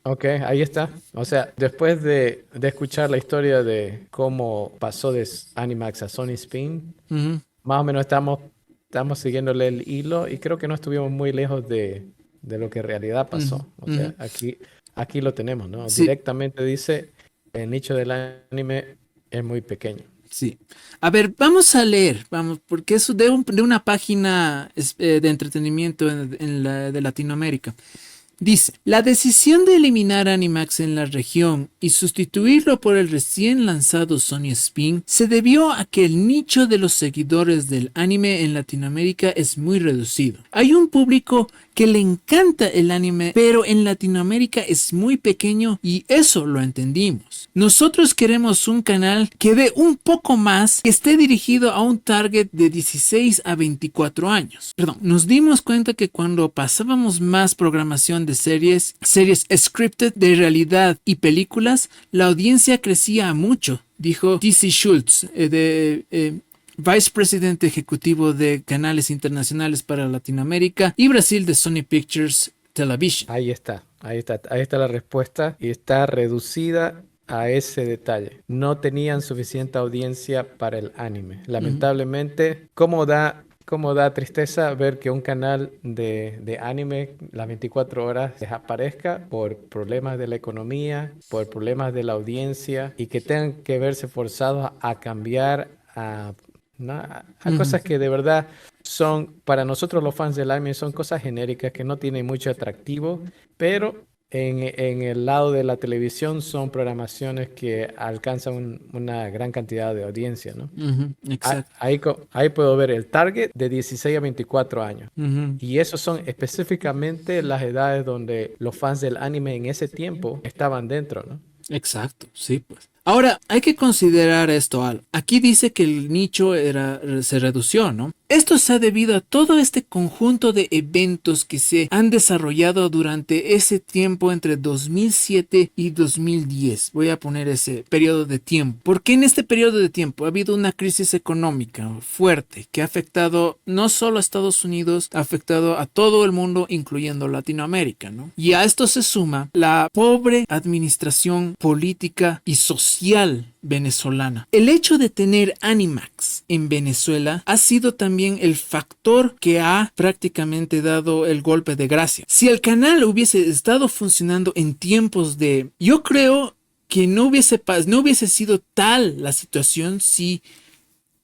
ok, ahí está. O sea, después de escuchar la historia de cómo pasó de Animax a Sony Spin, Ujú, más o menos estamos siguiéndole el hilo y creo que no estuvimos muy lejos de lo que en realidad ujú, pasó. O ujú. sea, aquí lo tenemos, ¿no? Sí. Directamente dice, el nicho del anime es muy pequeño. Sí. A ver, vamos a leer, vamos, porque es de una página de entretenimiento de Latinoamérica. Dice, la decisión de eliminar Animax en la región y sustituirlo por el recién lanzado Sony Spin se debió a que el nicho de los seguidores del anime en Latinoamérica es muy reducido. Hay un público que le encanta el anime, pero en Latinoamérica es muy pequeño y eso lo entendimos. Nosotros queremos un canal que dé un poco más, que esté dirigido a un target de 16 a 24 años. Perdón, nos dimos cuenta que cuando pasábamos más programación de series scripted de realidad y películas, la audiencia crecía mucho, dijo DC Schultz, Vice Presidente Ejecutivo de Canales Internacionales para Latinoamérica y Brasil de Sony Pictures Television. Ahí está la respuesta y está reducida a ese detalle. No tenían suficiente audiencia para el anime. Ujú, Lamentablemente, cómo da tristeza ver que un canal de anime las 24 horas desaparezca por problemas de la economía, por problemas de la audiencia y que tengan que verse forzados a cambiar ¿no? A ujú, cosas que de verdad son, para nosotros los fans del anime, son cosas genéricas que no tienen mucho atractivo, pero en el lado de la televisión son programaciones que alcanzan una gran cantidad de audiencia, ¿no? ujú, exacto. Ahí puedo ver el target de 16 a 24 años. Ujú, Y esos son específicamente las edades donde los fans del anime en ese tiempo estaban dentro, ¿no? exacto, sí, pues. Ahora, hay que considerar esto, Al. Aquí dice que el nicho se redució, ¿no? Esto se ha debido a todo este conjunto de eventos que se han desarrollado durante ese tiempo entre 2007 y 2010. Voy a poner ese periodo de tiempo. Porque en este periodo de tiempo ha habido una crisis económica fuerte que ha afectado no solo a Estados Unidos, ha afectado a todo el mundo, incluyendo Latinoamérica, ¿no? Y a esto se suma la pobre administración política y social venezolana. El hecho de tener Animax en Venezuela ha sido también el factor que ha prácticamente dado el golpe de gracia. Si el canal hubiese estado funcionando en tiempos de... Yo creo que no hubiese sido tal la situación si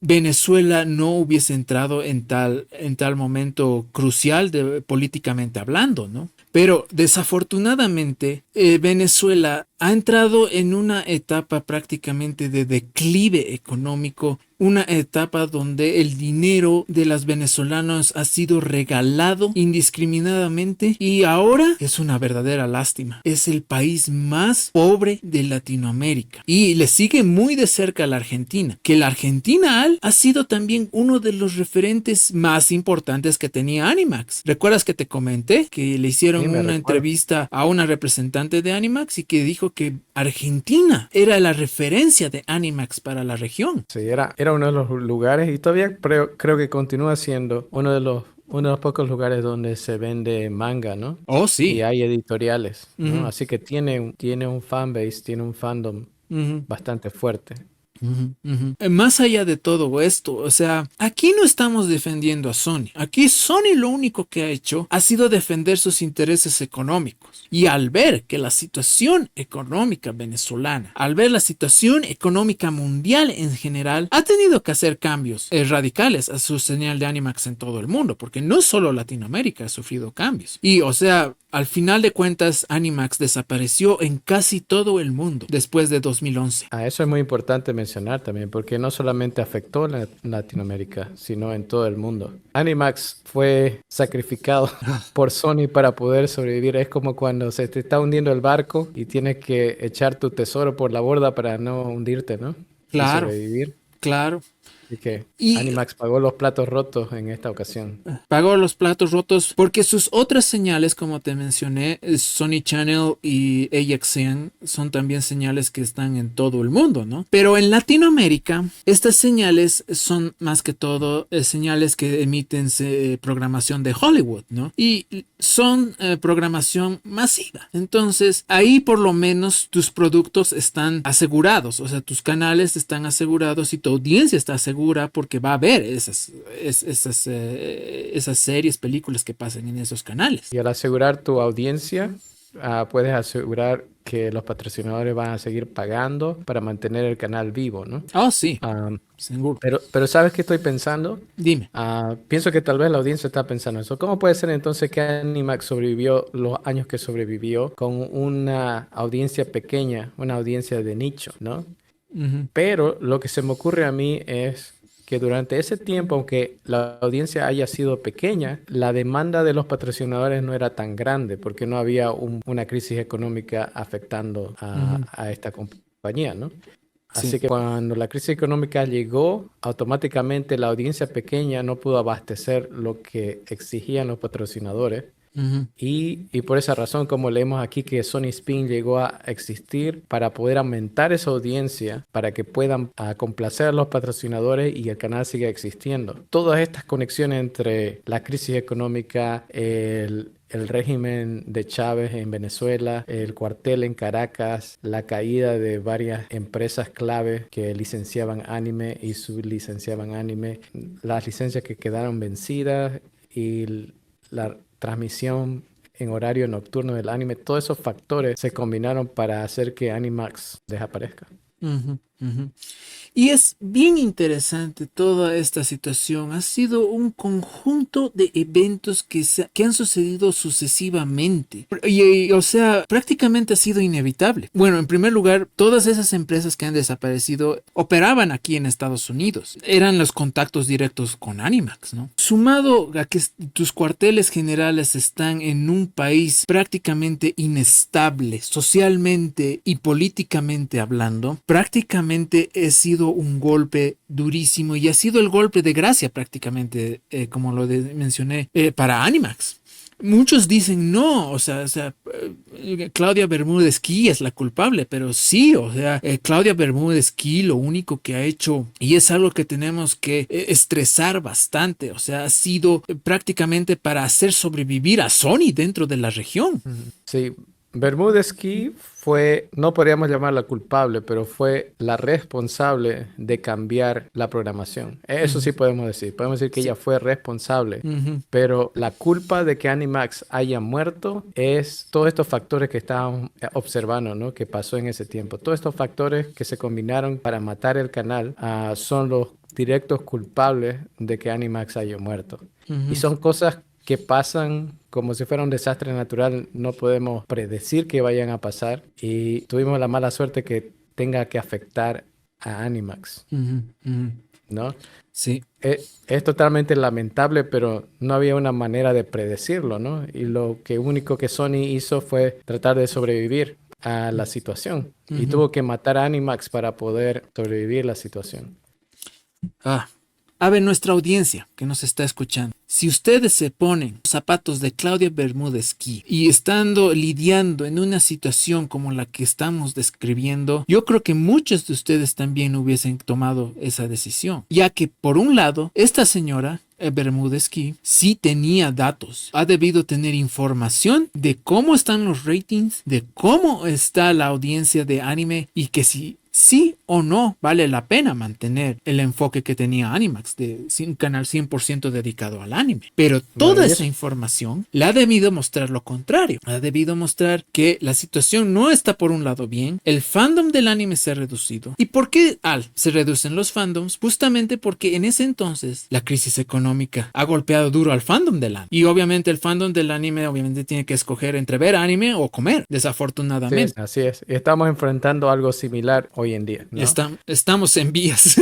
Venezuela no hubiese entrado en tal momento crucial políticamente hablando, ¿no? Pero desafortunadamente Venezuela ha entrado en una etapa prácticamente de declive económico, una etapa donde el dinero de los venezolanos ha sido regalado indiscriminadamente y ahora es una verdadera lástima. Es el país más pobre de Latinoamérica y le sigue muy de cerca a la Argentina, que la Argentina, Al, ha sido también uno de los referentes más importantes que tenía Animax. ¿Recuerdas que te comenté que le hicieron una entrevista a una representante de Animax y que dijo que Argentina era la referencia de Animax para la región? Sí, era uno de los lugares y todavía creo que continúa siendo uno de los pocos lugares donde se vende manga, ¿no? Oh, Y sí. hay editoriales, ¿no? Ujú, Así que tiene un fanbase, tiene un fandom ujú. bastante fuerte. Ujú, ujú. Más allá de todo esto, o sea, aquí no estamos defendiendo a Sony. Aquí Sony lo único que ha hecho ha sido defender sus intereses económicos. Y al ver que la situación económica venezolana, al ver la situación económica mundial en general, ha tenido que hacer cambios radicales a su señal de Animax en todo el mundo, porque no solo Latinoamérica ha sufrido cambios. Y, o sea, al final de cuentas, Animax desapareció en casi todo el mundo después de 2011. Eso es muy importante mencionar también, porque no solamente afectó a Latinoamérica, sino en todo el mundo. Animax fue sacrificado por Sony para poder sobrevivir. Es como cuando se te está hundiendo el barco y tienes que echar tu tesoro por la borda para no hundirte, ¿no? Y Claro, sobrevivir. claro. Así que Y Animax pagó los platos rotos en esta ocasión. pagó los platos rotos porque sus otras señales, como te mencioné, Sony Channel y AXN, son también señales que están en todo el mundo, ¿no? Pero en Latinoamérica, estas señales son más que todo señales que emiten programación de Hollywood, ¿no? Y son programación masiva. Entonces, ahí por lo menos tus productos están asegurados, o sea, tus canales están asegurados y tu audiencia está asegura porque va a ver esas series, películas que pasan en esos canales. Y al asegurar tu audiencia, puedes asegurar que los patrocinadores van a seguir pagando para mantener el canal vivo, ¿no? Oh, sí, Ah, seguro. pero ¿sabes qué estoy pensando? Dime. Pienso que tal vez la audiencia está pensando eso. ¿Cómo puede ser entonces que Animax sobrevivió los años que sobrevivió con una audiencia pequeña, una audiencia de nicho, ¿no? Ujú, Pero lo que se me ocurre a mí es que durante ese tiempo, aunque la audiencia haya sido pequeña, la demanda de los patrocinadores no era tan grande porque no había una crisis económica afectando ujú. a esta compañía, ¿no? Sí. Así que cuando la crisis económica llegó, automáticamente la audiencia pequeña no pudo abastecer lo que exigían los patrocinadores. Ujú, Y por esa razón, como leemos aquí, que Sony Spin llegó a existir para poder aumentar esa audiencia, para que puedan complacer a los patrocinadores y el canal siga existiendo. Todas estas conexiones entre la crisis económica, el régimen de Chávez en Venezuela, el cuartel en Caracas, la caída de varias empresas clave que licenciaban anime y sublicenciaban anime, las licencias que quedaron vencidas y la transmisión en horario nocturno del anime, todos esos factores se combinaron para hacer que Animax desaparezca. ujú. Ujú. Y es bien interesante toda esta situación. Ha sido un conjunto de eventos que han sucedido sucesivamente. O sea, prácticamente ha sido inevitable. Bueno, en primer lugar, todas esas empresas que han desaparecido operaban aquí en Estados Unidos. Eran los contactos directos con Animax, ¿no? Sumado a que tus cuarteles generales están en un país prácticamente inestable, socialmente y políticamente hablando, prácticamente ha sido un golpe durísimo y ha sido el golpe de gracia prácticamente, como mencioné, para Animax. Muchos dicen no, Claudia Bermúdez Key es la culpable, pero sí, Claudia Bermúdez Key lo único que ha hecho, y es algo que tenemos que estresar bastante, o sea, ha sido prácticamente para hacer sobrevivir a Sony dentro de la región. Sí, Bermúdez Key fue, no podríamos llamarla culpable, pero fue la responsable de cambiar la programación. Eso sí podemos decir que Sí. ella fue responsable, Ujú. pero la culpa de que Animax haya muerto es todos estos factores que estábamos observando, ¿no? Que pasó en ese tiempo. Todos estos factores que se combinaron para matar el canal, son los directos culpables de que Animax haya muerto. Y Ujú. son cosas que pasan como si fuera un desastre natural. No podemos predecir que vayan a pasar y tuvimos la mala suerte que tenga que afectar a Animax, Ujú. Ujú. ¿no? Sí. Es totalmente lamentable, pero no había una manera de predecirlo, ¿no? Y lo que único que Sony hizo fue tratar de sobrevivir a la situación y Ujú. tuvo que matar a Animax para poder sobrevivir la situación. Ah, a ver, nuestra audiencia que nos está escuchando, si ustedes se ponen los zapatos de Claudia Bermúdez Key y estando lidiando en una situación como la que estamos describiendo, yo creo que muchos de ustedes también hubiesen tomado esa decisión, ya que por un lado, esta señora Bermúdez Key sí tenía datos, ha debido tener información de cómo están los ratings, de cómo está la audiencia de anime y que si sí o no vale la pena mantener el enfoque que tenía Animax de un canal 100% dedicado al anime. Pero Bueno, toda y esa eso, información le ha debido mostrar lo contrario. Ha debido mostrar que la situación no está por un lado bien, el fandom del anime se ha reducido. ¿Y por qué se reducen los fandoms? Justamente porque en ese entonces la crisis económica ha golpeado duro al fandom del anime. Y obviamente el fandom del anime obviamente tiene que escoger entre ver anime o comer, sí, desafortunadamente. así es. Estamos enfrentando algo similar hoy en día, ¿no? Estamos en vías.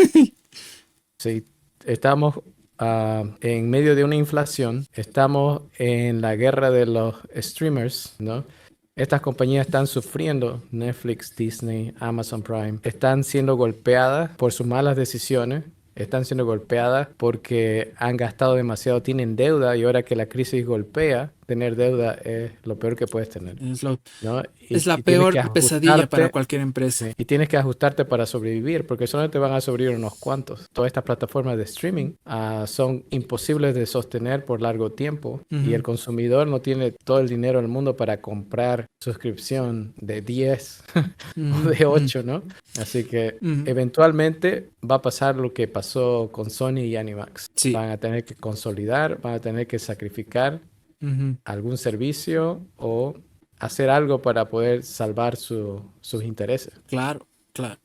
Sí, estamos en medio de una inflación, estamos en la guerra de los streamers, ¿no? Estas compañías están sufriendo, Netflix, Disney, Amazon Prime, están siendo golpeadas por sus malas decisiones, están siendo golpeadas porque han gastado demasiado, tienen deuda y ahora que la crisis golpea, tener deuda es lo peor que puedes tener, Es, lo, ¿no? es la Y tienes que peor pesadilla para ajustarte. cualquier empresa. Sí, y tienes que ajustarte para sobrevivir, porque solamente van a sobrevivir unos cuantos. Todas estas plataformas de streaming son imposibles de sostener por largo tiempo y el Ujú. consumidor no tiene todo el dinero del mundo para comprar suscripción de 10 o Ujú. de Ujú. 8, ¿no? Así que Ujú. eventualmente va a pasar lo que pasó con Sony y Animax. Sí. Van a tener que consolidar, van a tener que sacrificar Ujú. algún servicio o hacer algo para poder salvar sus intereses. Claro, claro.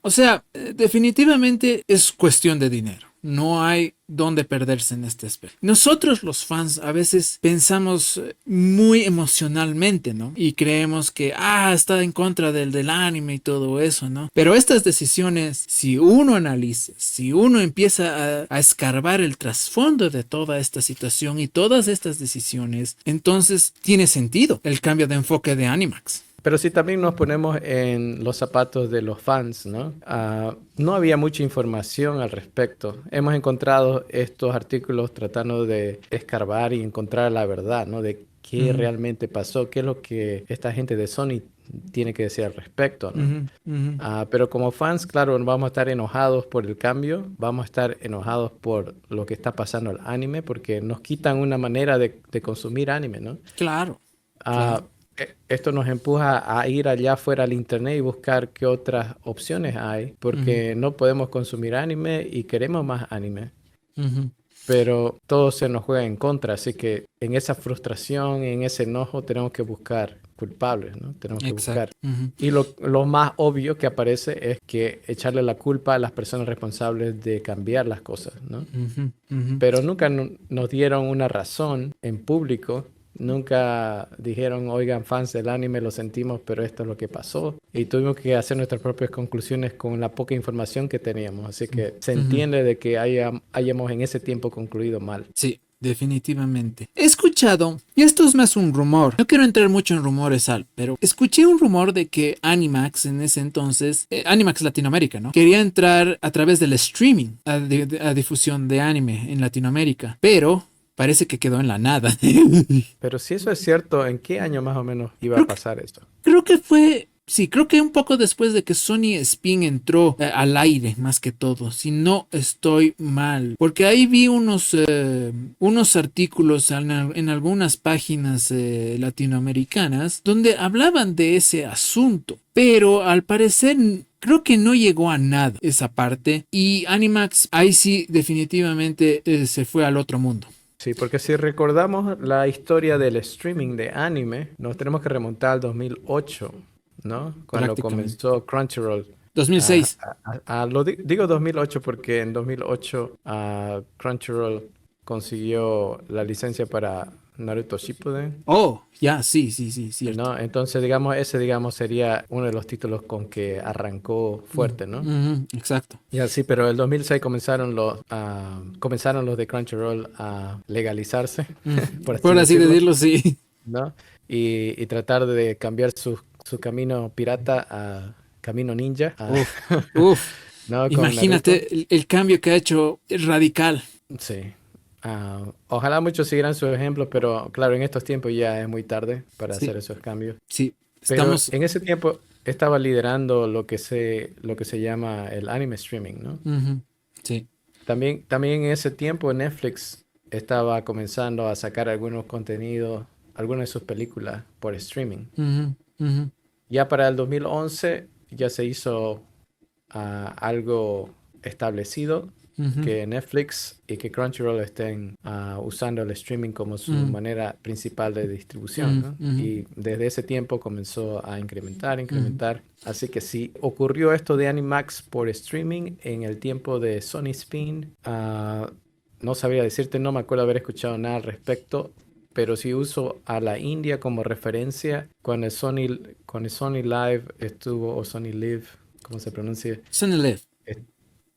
O sea, definitivamente es cuestión de dinero. No hay dónde perderse en este aspecto. Nosotros los fans a veces pensamos muy emocionalmente, ¿no? Y creemos que, está en contra del anime y todo eso, ¿no? Pero estas decisiones, si uno analiza, si uno empieza a escarbar el trasfondo de toda esta situación y todas estas decisiones, entonces tiene sentido el cambio de enfoque de Animax. Pero si también nos ponemos en los zapatos de los fans, ¿no? No había mucha información al respecto. Hemos encontrado estos artículos tratando de escarbar y encontrar la verdad, ¿no? De qué Ujú. realmente pasó, qué es lo que esta gente de Sony tiene que decir al respecto, ¿no? Ujú. Ujú. Pero como fans, claro, vamos a estar enojados por el cambio, vamos a estar enojados por lo que está pasando al anime, porque nos quitan una manera de consumir anime, ¿no? Claro, Ah, claro. Esto nos empuja a ir allá afuera al internet y buscar qué otras opciones hay, Ujú. porque no podemos consumir anime y queremos más anime, Ujú. pero todo se nos juega en contra, así que en esa frustración, en ese enojo, tenemos que buscar culpables, ¿no? Tenemos que buscar. Exacto. Ujú, Y lo más obvio que aparece es que echarle la culpa a las personas responsables de cambiar las cosas, ¿no? ujú, ujú. Pero nunca nos dieron una razón en público. Nunca dijeron, oigan, fans del anime, lo sentimos, pero esto es lo que pasó. Y tuvimos que hacer nuestras propias conclusiones con la poca información que teníamos. Así que se Ujú. entiende de que hayamos en ese tiempo concluido mal. Sí, definitivamente. He escuchado, y esto es más un rumor, no quiero entrar mucho en rumores, Al, pero escuché un rumor de que Animax en ese entonces, Animax Latinoamérica, ¿no? Quería entrar a través del streaming a difusión de anime en Latinoamérica, pero parece que quedó en la nada. Pero si eso es cierto, ¿en qué año más o menos iba a Creo que, pasar esto? creo que fue... Sí, creo que un poco después de que Sony Spin entró al aire, más que todo, si no estoy mal. Porque ahí vi unos artículos en algunas páginas latinoamericanas donde hablaban de ese asunto. Pero al parecer creo que no llegó a nada esa parte. Y Animax ahí sí definitivamente se fue al otro mundo. Sí, porque si recordamos la historia del streaming de anime, nos tenemos que remontar al 2008, ¿no? Cuando Prácticamente. comenzó Crunchyroll. Ah, 2006. digo 2008 porque en 2008 Crunchyroll consiguió la licencia para Naruto Shippuden, Oh, ya, sí, sí, sí, cierto. ¿no? Entonces, digamos, ese, digamos, sería uno de los títulos con que arrancó fuerte, ¿no? Exacto. Y así, pero el 2006 comenzaron los de Crunchyroll a legalizarse, por así Por así decirlo, decirlo, sí. ¿no? Y tratar de cambiar su camino pirata a camino ninja, Uf, uf. ¿no? Con Naruto. Imagínate el cambio que ha hecho radical. Sí. Ojalá muchos siguieran su ejemplo, pero claro, en estos tiempos ya es muy tarde para hacer Sí, esos cambios. sí. Pero Estamos. en ese tiempo estaba liderando lo que se llama el anime streaming, ¿no? Ujú, sí. También en ese tiempo Netflix estaba comenzando a sacar algunos contenidos, algunas de sus películas por streaming. Ujú, ujú, Ya para el 2011 ya se hizo algo establecido ujú, que Netflix y que Crunchyroll estén usando el streaming como su ujú, manera principal de distribución, ujú, ¿no? ujú, Y desde ese tiempo comenzó a incrementar, ujú. incrementar. Así que si ocurrió esto de Animax por streaming en el tiempo de Sony Spin, no sabría decirte, no me acuerdo haber escuchado nada al respecto. Pero si uso a la India como referencia, cuando el Sony Live estuvo, o Sony Live, ¿cómo se pronuncia? Son el F. Eh,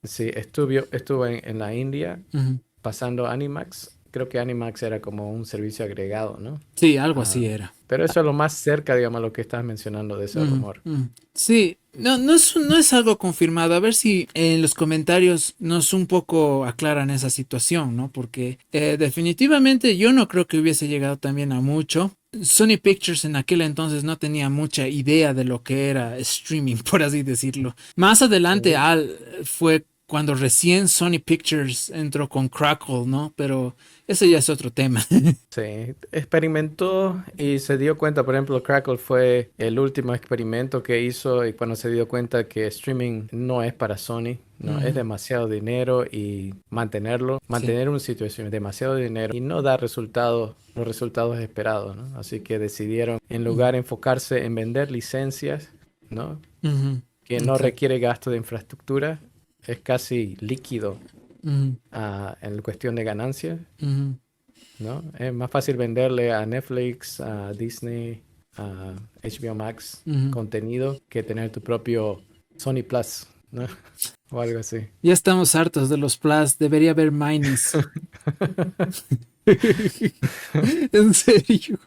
Sí, estuvo en la India Ujú. pasando Animax. Creo que Animax era como un servicio agregado, ¿no? Sí, algo Ah, así era. pero eso es lo más cerca, digamos, a lo que estás mencionando de ese Ujú, rumor. ujú. Sí, no es algo confirmado. A ver si en los comentarios nos un poco aclaran esa situación, ¿no? Porque definitivamente yo no creo que hubiese llegado también a mucho. Sony Pictures en aquel entonces no tenía mucha idea de lo que era streaming, por así decirlo. Más adelante Sí. fue cuando recién Sony Pictures entró con Crackle, ¿no? Pero ese ya es otro tema. Sí, experimentó y se dio cuenta, por ejemplo, Crackle fue el último experimento que hizo y cuando se dio cuenta que streaming no es para Sony, no, es Ujú, demasiado dinero y sí. mantener un sitio es demasiado dinero y no da los resultados esperados, ¿no? Así que decidieron en Ujú, lugar de enfocarse en vender licencias, ¿no? ujú, Que no exacto. requiere gasto de infraestructura, es casi líquido Ujú, en cuestión de ganancias. ujú, ¿No? Es más fácil venderle a Netflix, a Disney, a HBO Max ujú. contenido que tener tu propio Sony Plus, ¿no? O algo así. Ya estamos hartos de los plus. Debería haber Minus. En serio.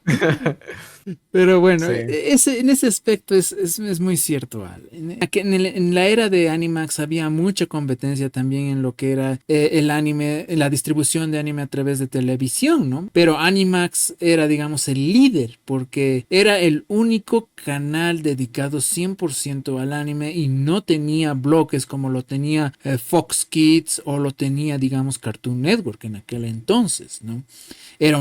Pero bueno, Sí, en ese aspecto es muy cierto, Al. En la era de Animax había mucha competencia también en lo que era el anime, en la distribución de anime a través de televisión, ¿no? Pero Animax era, digamos, el líder porque era el único canal dedicado 100% al anime y no tenía bloques como lo tenía Fox Kids o lo tenía, digamos, Cartoon Network en aquel entonces, ¿no? Era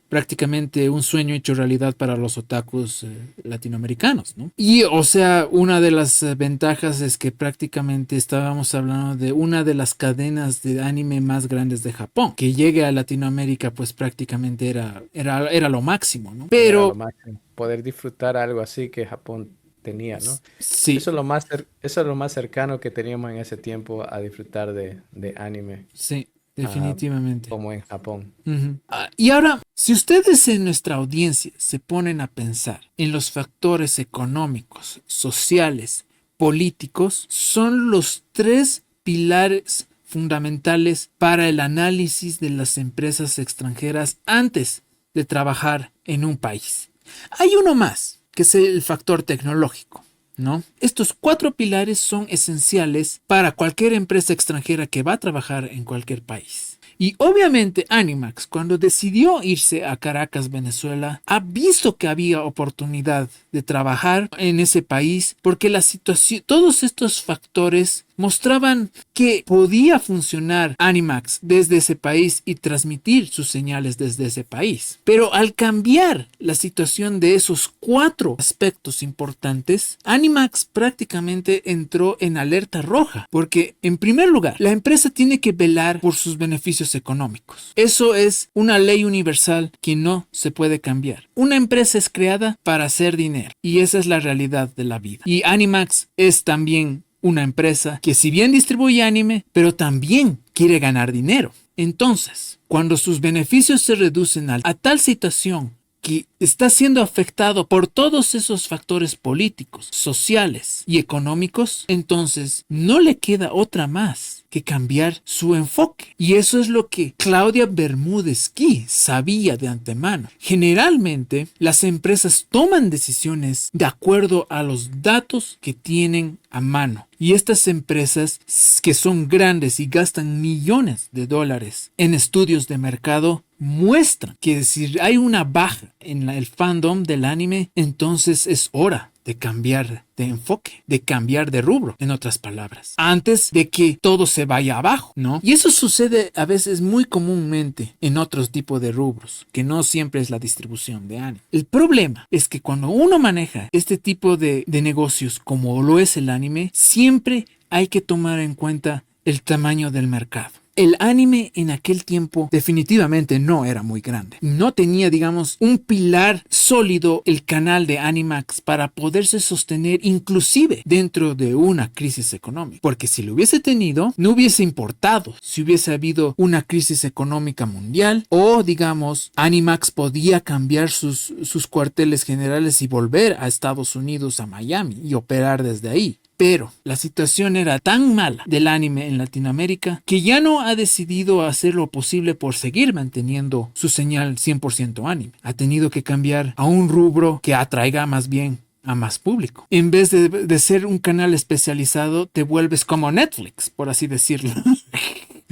prácticamente un sueño hecho realidad para los otakus latinoamericanos, ¿no? Y, o sea, una de las ventajas es que prácticamente estábamos hablando de una de las cadenas de anime más grandes de Japón. Que llegue a Latinoamérica, pues prácticamente era lo máximo, ¿no? era lo Pero máximo. poder disfrutar algo así que Japón tenía, ¿no? Sí, Eso es lo más cercano que teníamos en ese tiempo a disfrutar de anime, sí, ah, definitivamente. como en Japón. Ujú. Y ahora, si ustedes en nuestra audiencia se ponen a pensar en los factores económicos, sociales, políticos, son los tres pilares fundamentales para el análisis de las empresas extranjeras antes de trabajar en un país. Hay uno más, que es el factor tecnológico. ¿No? Estos cuatro pilares son esenciales para cualquier empresa extranjera que va a trabajar en cualquier país. Y obviamente Animax, cuando decidió irse a Caracas, Venezuela, ha visto que había oportunidad de trabajar en ese país porque la situación, todos estos factores mostraban que podía funcionar Animax desde ese país y transmitir sus señales desde ese país. Pero al cambiar la situación de esos cuatro aspectos importantes, Animax prácticamente entró en alerta roja, porque en primer lugar, la empresa tiene que velar por sus beneficios económicos. Eso es una ley universal que no se puede cambiar. Una empresa es creada para hacer dinero y esa es la realidad de la vida. Y Animax es también una empresa que si bien distribuye anime, pero también quiere ganar dinero. Entonces, cuando sus beneficios se reducen a tal situación que está siendo afectado por todos esos factores políticos, sociales y económicos, entonces no le queda otra más que cambiar su enfoque. Y eso es lo que Claudia Bermúdez Key sabía de antemano. Generalmente, las empresas toman decisiones de acuerdo a los datos que tienen a mano. Y estas empresas que son grandes y gastan millones de dólares en estudios de mercado muestran que si hay una baja en el fandom del anime, entonces es hora de cambiar de enfoque, de cambiar de rubro, en otras palabras, antes de que todo se vaya abajo, ¿no? Y eso sucede a veces muy comúnmente en otros tipos de rubros, que no siempre es la distribución de anime. El problema es que cuando uno maneja este tipo de negocios como lo es el anime, siempre hay que tomar en cuenta el tamaño del mercado. El anime en aquel tiempo definitivamente no era muy grande. No tenía, digamos, un pilar sólido el canal de Animax para poderse sostener inclusive dentro de una crisis económica. Porque si lo hubiese tenido, no hubiese importado si hubiese habido una crisis económica mundial o, digamos, Animax podía cambiar sus cuarteles generales y volver a Estados Unidos, a Miami y operar desde ahí. Pero la situación era tan mala del anime en Latinoamérica que ya no ha decidido hacer lo posible por seguir manteniendo su señal 100% anime. Ha tenido que cambiar a un rubro que atraiga más bien a más público. En vez de ser un canal especializado, te vuelves como Netflix, por así decirlo.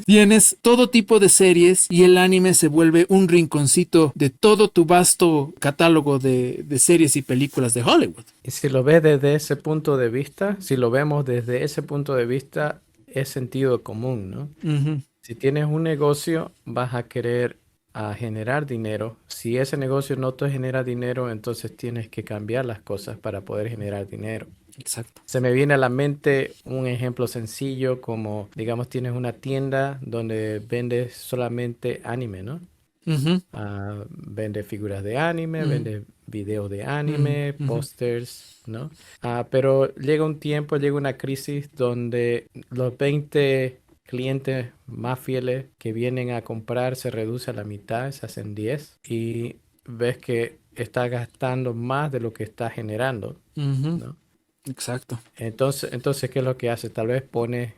Tienes todo tipo de series y el anime se vuelve un rinconcito de todo tu vasto catálogo de series y películas de Hollywood. Y si lo ves desde ese punto de vista, si lo vemos desde ese punto de vista, es sentido común, ¿no? Ujú. Si tienes un negocio, vas a querer generar dinero. Si ese negocio no te genera dinero, entonces tienes que cambiar las cosas para poder generar dinero. Exacto. Se me viene a la mente un ejemplo sencillo como, digamos, tienes una tienda donde vendes solamente anime, ¿no? Ujú, Vende figuras de anime, ujú, vende videos de ujú, anime, ujú. pósters, ¿no? Pero llega un tiempo, llega una crisis donde los 20 clientes más fieles que vienen a comprar se reduce a la mitad, se hacen 10 y ves que está gastando más de lo que está generando, Ujú. ¿no? Exacto. Entonces, ¿qué es lo que hace? Tal vez pone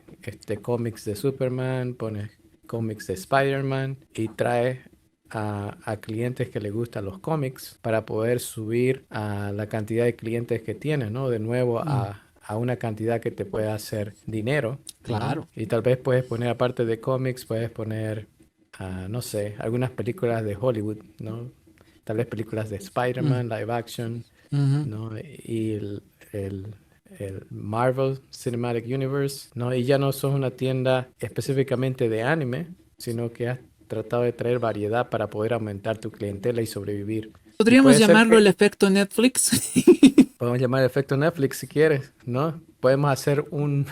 cómics de Superman, pone cómics de Spider-Man y trae a clientes que les gustan los cómics para poder subir a la cantidad de clientes que tienes, ¿no? De nuevo Mm, a una cantidad que te pueda hacer dinero, ¿no? claro. Y tal vez puedes poner, aparte de cómics, puedes poner, no sé, algunas películas de Hollywood, ¿no? Tal vez películas de Mm, Spider-Man, live action, ujú. ¿no? Y el- el Marvel Cinematic Universe, ¿no? Y ya no sos una tienda específicamente de anime, sino que has tratado de traer variedad para poder aumentar tu clientela y sobrevivir. Y Podríamos puede ser llamarlo que el efecto Netflix. podemos llamar el efecto Netflix si quieres, ¿no? Podemos hacer un,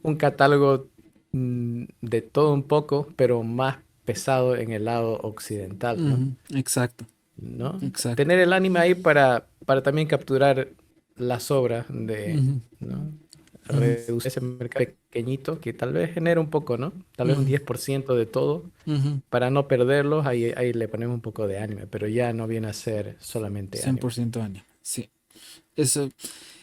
un catálogo de todo un poco, pero más pesado en el lado occidental, ¿no? Ujú. Exacto, ¿No? exacto. Tener el anime ahí para también capturar las sobras Ujú, ¿no? ujú, Reducir ese mercado pequeñito que tal vez genera un poco, ¿no? Tal vez un ujú, 10% de todo. ujú. Para no perderlos, ahí le ponemos un poco de anime, pero ya no viene a ser solamente cien anime. por ciento anime. Sí. Eso,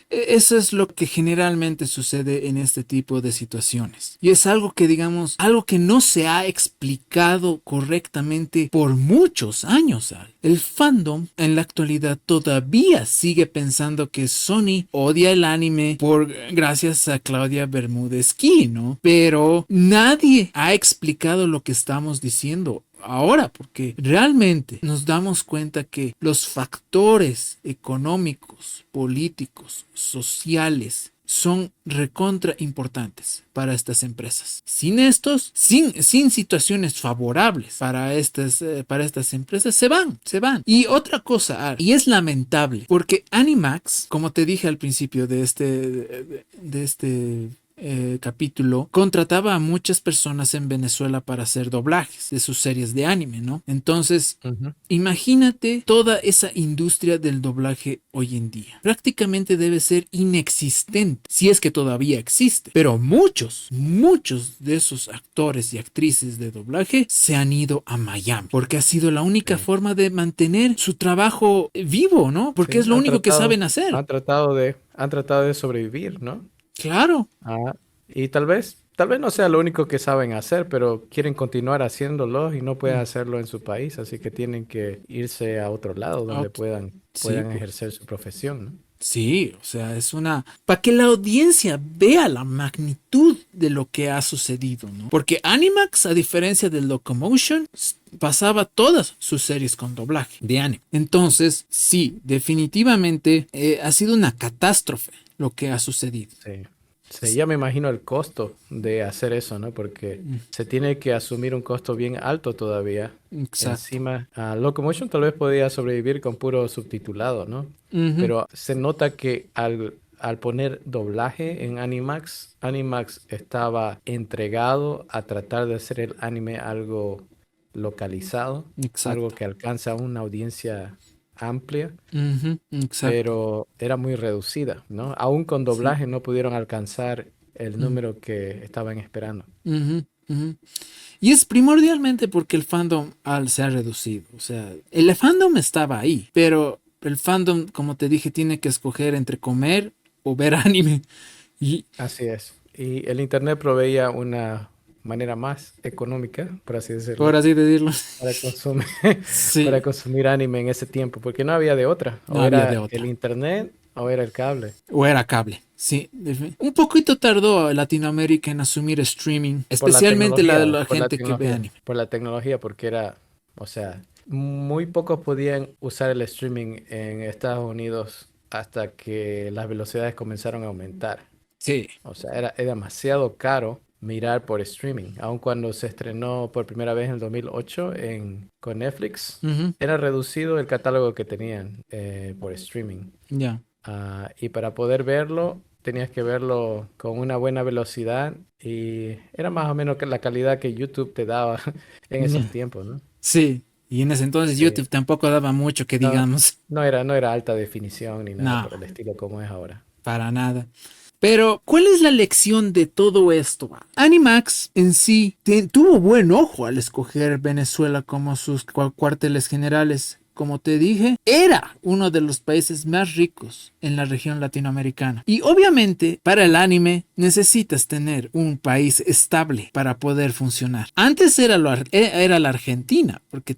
eso es lo que generalmente sucede en este tipo de situaciones. Y es algo que, digamos, algo que no se ha explicado correctamente por muchos años. Al. El fandom en la actualidad todavía sigue pensando que Sony odia el anime por gracias a Claudia Bermúdez Key, ¿no? Pero nadie ha explicado lo que estamos diciendo ahora, porque realmente nos damos cuenta que los factores económicos, políticos, sociales, son recontra importantes para estas empresas. Sin estos, sin situaciones favorables para estas empresas, se van. Y otra cosa, y es lamentable, porque Animax, como te dije al principio de este capítulo, contrataba a muchas personas en Venezuela para hacer doblajes de sus series de anime, ¿no? Entonces, Ujú. imagínate toda esa industria del doblaje hoy en día. Prácticamente debe ser inexistente, si es que todavía existe. Pero muchos de esos actores y actrices de doblaje se han ido a Miami, porque ha sido la única Sí. forma de mantener su trabajo vivo, ¿no? Porque Sí, es lo único que saben hacer. han tratado de sobrevivir, ¿no? Claro. Ah, y tal vez no sea lo único que saben hacer, pero quieren continuar haciéndolo y no pueden Mm. hacerlo en su país, así que tienen que irse a otro lado donde Ot- Sí, puedan pues. ejercer su profesión, ¿no? Sí, o sea, es una... Para que la audiencia vea la magnitud de lo que ha sucedido, ¿no? Porque Animax, a diferencia del Locomotion, pasaba todas sus series con doblaje de anime. Entonces, sí, definitivamente ha sido una catástrofe lo que ha sucedido. Sí. Sí, ya me imagino el costo de hacer eso, ¿no? Porque Mm, se tiene que asumir un costo bien alto todavía. exacto. Encima, Locomotion tal vez podía sobrevivir con puro subtitulado, ¿no? Ujú, Pero se nota que al poner doblaje en Animax, Animax estaba entregado a tratar de hacer el anime algo localizado, algo exacto. que alcanza a una audiencia amplia, Ujú, exacto. pero era muy reducida, ¿no? Aún con Sí. doblaje no pudieron alcanzar el Mm, número que estaban esperando. ujú, ujú. Y es primordialmente porque el fandom se ha reducido. O sea, el fandom estaba ahí, pero el fandom, como te dije, tiene que escoger entre comer o ver anime. Y Así es. Y el internet proveía una manera más económica, por así por decirlo, así decirlo, para consumir, para sí, consumir anime en ese tiempo, porque no había de otra. no O había de era el otra. internet o era el cable. O era cable. Sí, un poquito tardó Latinoamérica en asumir streaming, especialmente la gente que ve anime. Por la tecnología, porque era, o sea, muy pocos podían usar el streaming en Estados Unidos hasta que las velocidades comenzaron a aumentar. Sí. O sea, era demasiado caro mirar por streaming. Aun cuando se estrenó por primera vez en el 2008 con Netflix, Ujú, era reducido el catálogo que tenían por streaming. ya. Y para poder verlo, tenías que verlo con una buena velocidad y era más o menos que la calidad que YouTube te daba en esos Ya. tiempos, ¿no? Sí. Y en ese entonces Sí. YouTube tampoco daba mucho que No, digamos. no era alta definición ni nada No, por el estilo como es ahora. para nada. Pero, ¿cuál es la lección de todo esto? Animax en sí tuvo buen ojo al escoger Venezuela como sus cuarteles generales. Como te dije, era uno de los países más ricos en la región latinoamericana. Y obviamente, para el anime necesitas tener un país estable para poder funcionar. Antes era la Argentina, porque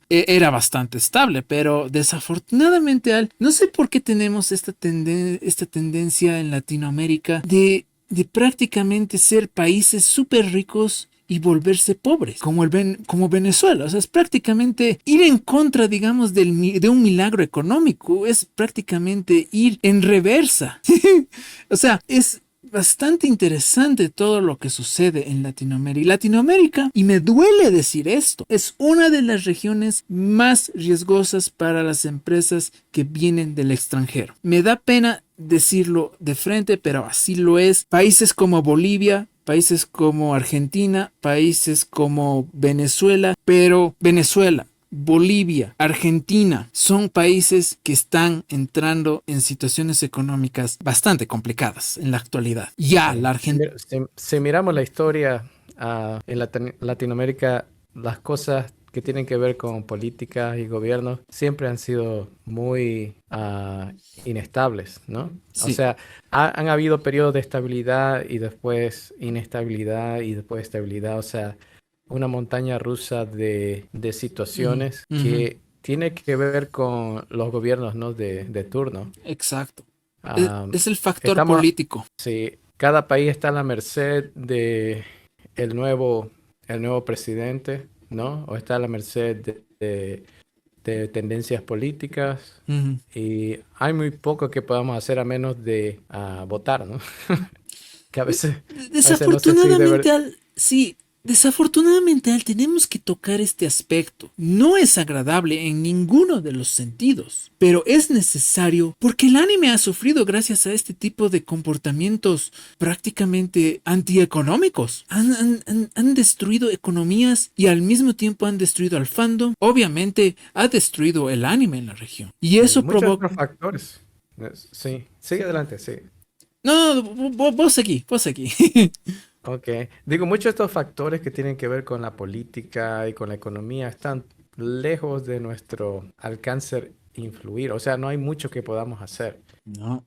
era bastante estable, pero desafortunadamente, no sé por qué tenemos esta tendencia en Latinoamérica de prácticamente ser países súper ricos y volverse pobres, como Venezuela. O sea, es prácticamente ir en contra, digamos, de un milagro económico. Es prácticamente ir en reversa. O sea, es bastante interesante todo lo que sucede en Latinoamérica. Y Latinoamérica, y me duele decir esto, es una de las regiones más riesgosas para las empresas que vienen del extranjero. Me da pena decirlo de frente, pero así lo es. Países como Bolivia, países como Argentina, países como Venezuela, pero Venezuela Bolivia, Argentina, son países que están entrando en situaciones económicas bastante complicadas en la actualidad. Ya, Sí. la Si, Argentina... si miramos la historia en Latinoamérica, las cosas que tienen que ver con políticas y gobiernos siempre han sido muy inestables, ¿no? O Sí. sea, han habido periodos de estabilidad y después inestabilidad y después estabilidad. O sea, una montaña rusa de Ujú, situaciones ujú, que tiene que ver con los gobiernos, ¿no? De turno. exacto. Ah, Es el factor estamos, político. sí, cada país está a la merced de el nuevo, el nuevo presidente, ¿no? O está a la merced de tendencias políticas Ujú. y hay muy poco que podamos hacer a menos de votar, ¿no? Que a veces no sé si de Desafortunadamente, verdad. sí, desafortunadamente, tenemos que tocar este aspecto. No es agradable en ninguno de los sentidos, pero es necesario porque el anime ha sufrido gracias a este tipo de comportamientos prácticamente antieconómicos. Han destruido economías y al mismo tiempo han destruido al fandom. Obviamente, ha destruido el anime en la región. Y Sí, eso muchos provoca... otros factores. Sí, sigue adelante, sí. No, no, vos aquí, vos aquí. Ok. Digo, muchos de estos factores que tienen que ver con la política y con la economía están lejos de nuestro alcance influir. O sea, no hay mucho que podamos hacer. No.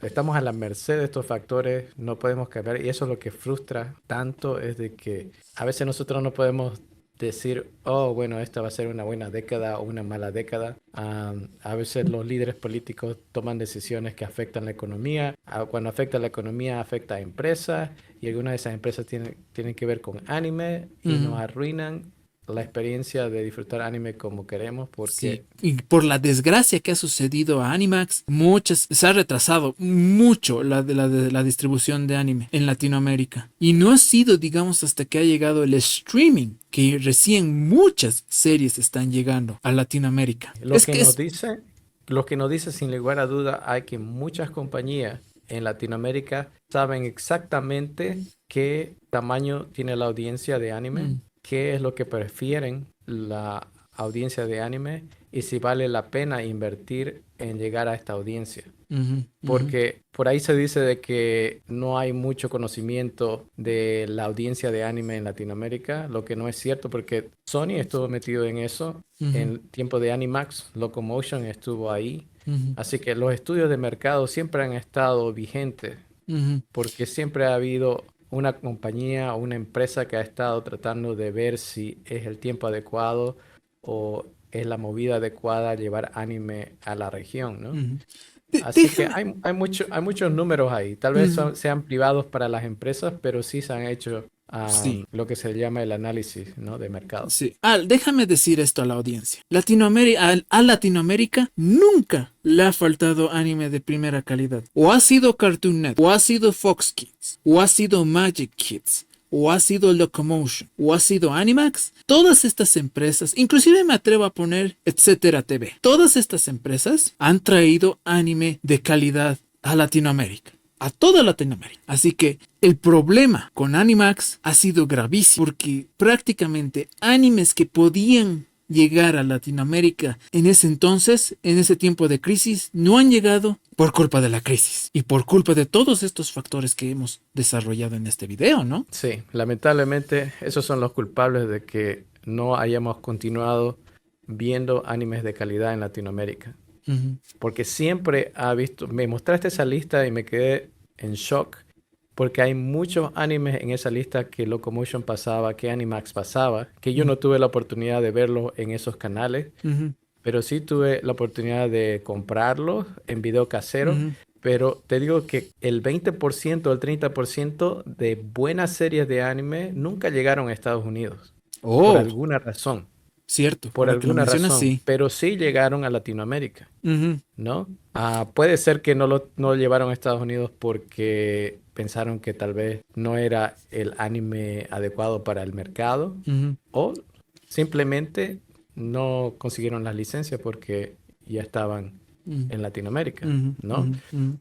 Estamos a la merced de estos factores, no podemos cambiar. Y eso es lo que frustra tanto, es de que a veces nosotros no podemos decir, oh, bueno, esta va a ser una buena década o una mala década. A veces los líderes políticos toman decisiones que afectan la economía. Cuando afecta la economía, afecta a empresas y algunas de esas empresas tienen que ver con anime y nos Ujú. arruinan la experiencia de disfrutar anime como queremos Sí, porque y por la desgracia que ha sucedido a Animax, se ha retrasado mucho de la distribución de anime en Latinoamérica. Y no ha sido, digamos, hasta que ha llegado el streaming, que recién muchas series están llegando a Latinoamérica. lo Es que que nos es... dice, lo que nos dice sin lugar a duda hay que muchas compañías en Latinoamérica saben exactamente qué tamaño tiene la audiencia de anime, Mm, qué es lo que prefieren la audiencia de anime y si vale la pena invertir en llegar a esta audiencia. ujú, ujú, Porque por ahí se dice de que no hay mucho conocimiento de la audiencia de anime en Latinoamérica, lo que no es cierto porque Sony estuvo metido en eso ujú, en tiempo de Animax, Locomotion estuvo ahí. ujú, Así que los estudios de mercado siempre han estado vigentes ujú. porque siempre ha habido una compañía o una empresa que ha estado tratando de ver si es el tiempo adecuado o es la movida adecuada a llevar anime a la región, ¿no? Ujú. Así que Déjame... hay muchos números ahí. Tal vez Ujú. sean privados para las empresas, pero sí se han hecho Sí. lo que se llama el análisis, ¿no? De mercado. Sí. Déjame decir esto a la audiencia. A Latinoamérica nunca le ha faltado anime de primera calidad. O ha sido Cartoon Network, o ha sido Fox Kids, o ha sido Magic Kids, o ha sido Locomotion, o ha sido Animax. Todas estas empresas, inclusive me atrevo a poner Etcétera TV. Todas estas empresas han traído anime de calidad a Latinoamérica, a toda Latinoamérica. Así que el problema con Animax ha sido gravísimo porque prácticamente animes que podían llegar a Latinoamérica en ese entonces, en ese tiempo de crisis, no han llegado por culpa de la crisis y por culpa de todos estos factores que hemos desarrollado en este video, ¿no? Sí, lamentablemente esos son los culpables de que no hayamos continuado viendo animes de calidad en Latinoamérica. Ujú, Porque siempre ha visto, me mostraste esa lista y me quedé en shock porque hay muchos animes en esa lista que Locomotion pasaba, que Animax pasaba, que yo ujú, no tuve la oportunidad de verlo en esos canales, ujú, pero sí tuve la oportunidad de comprarlos en video casero. ujú. Pero te digo que el 20% o el 30% de buenas series de anime nunca llegaron a Estados Unidos, por Oh, alguna razón, cierto, por ahora que lo alguna mencionas, razón, sí. pero sí llegaron a Latinoamérica. Ujú, ¿No? Puede ser que no lo llevaron a Estados Unidos porque pensaron que tal vez no era el anime adecuado para el mercado ujú, o simplemente no consiguieron las licencias porque ya estaban ujú, en Latinoamérica, ujú, ¿no? ujú, ujú.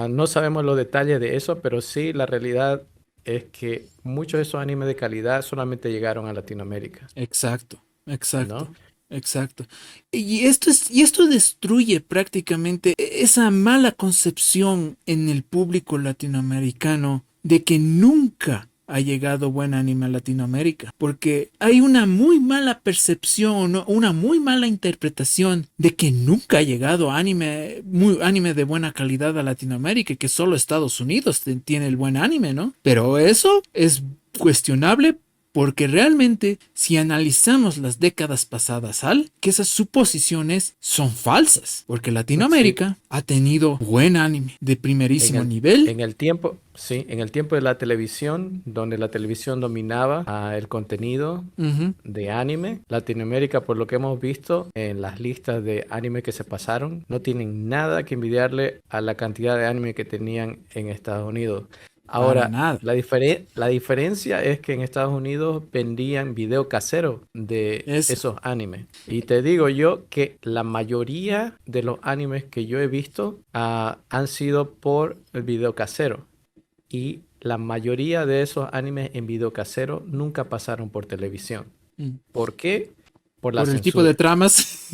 No sabemos los detalles de eso, pero sí la realidad es que muchos de esos animes de calidad solamente llegaron a Latinoamérica, Exacto, ¿no? exacto. Exacto. Y esto destruye prácticamente esa mala concepción en el público latinoamericano de que nunca ha llegado buen anime a Latinoamérica, porque hay una muy mala percepción, ¿no? Una muy mala interpretación de que nunca ha llegado anime de buena calidad a Latinoamérica y que solo Estados Unidos tiene el buen anime, ¿no? Pero eso es cuestionable porque realmente, si analizamos las décadas pasadas, que esas suposiciones son falsas, porque Sí. Latinoamérica ha tenido buen anime de En primerísimo el, nivel. en el tiempo, sí, en el tiempo de la televisión, donde la televisión dominaba el contenido Ujú. de anime, Latinoamérica, por lo que hemos visto en las listas de anime que se pasaron, no tienen nada que envidiarle a la cantidad de anime que tenían en Estados Unidos. Para Ahora, nada. la diferencia es que en Estados Unidos vendían video casero de Eso. esos animes. Y te digo yo que la mayoría de los animes que yo he visto han sido por el video casero. Y la mayoría de esos animes en video casero nunca pasaron por televisión. Mm. ¿Por qué? Por la Por el tipo de censura, tramas.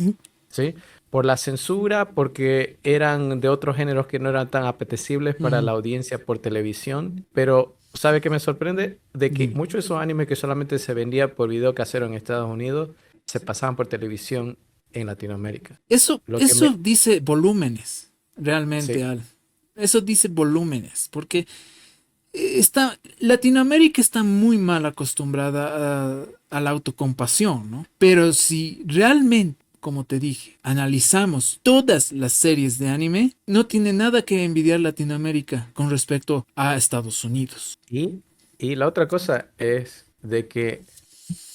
¿sí? Por la censura, porque eran de otros géneros que no eran tan apetecibles para Ujú. la audiencia por televisión. Pero, ¿sabe qué me sorprende? De que Dime. muchos de esos animes que solamente se vendían por video casero en Estados Unidos, se pasaban por televisión en Latinoamérica. Lo que Eso me... dice volúmenes, realmente, Sí, Al. Eso dice volúmenes, porque Latinoamérica está muy mal acostumbrada a la autocompasión, ¿no? Pero si realmente, como te dije, analizamos todas las series de anime, no tiene nada que envidiar Latinoamérica con respecto a Estados Unidos. y, y la otra cosa es de que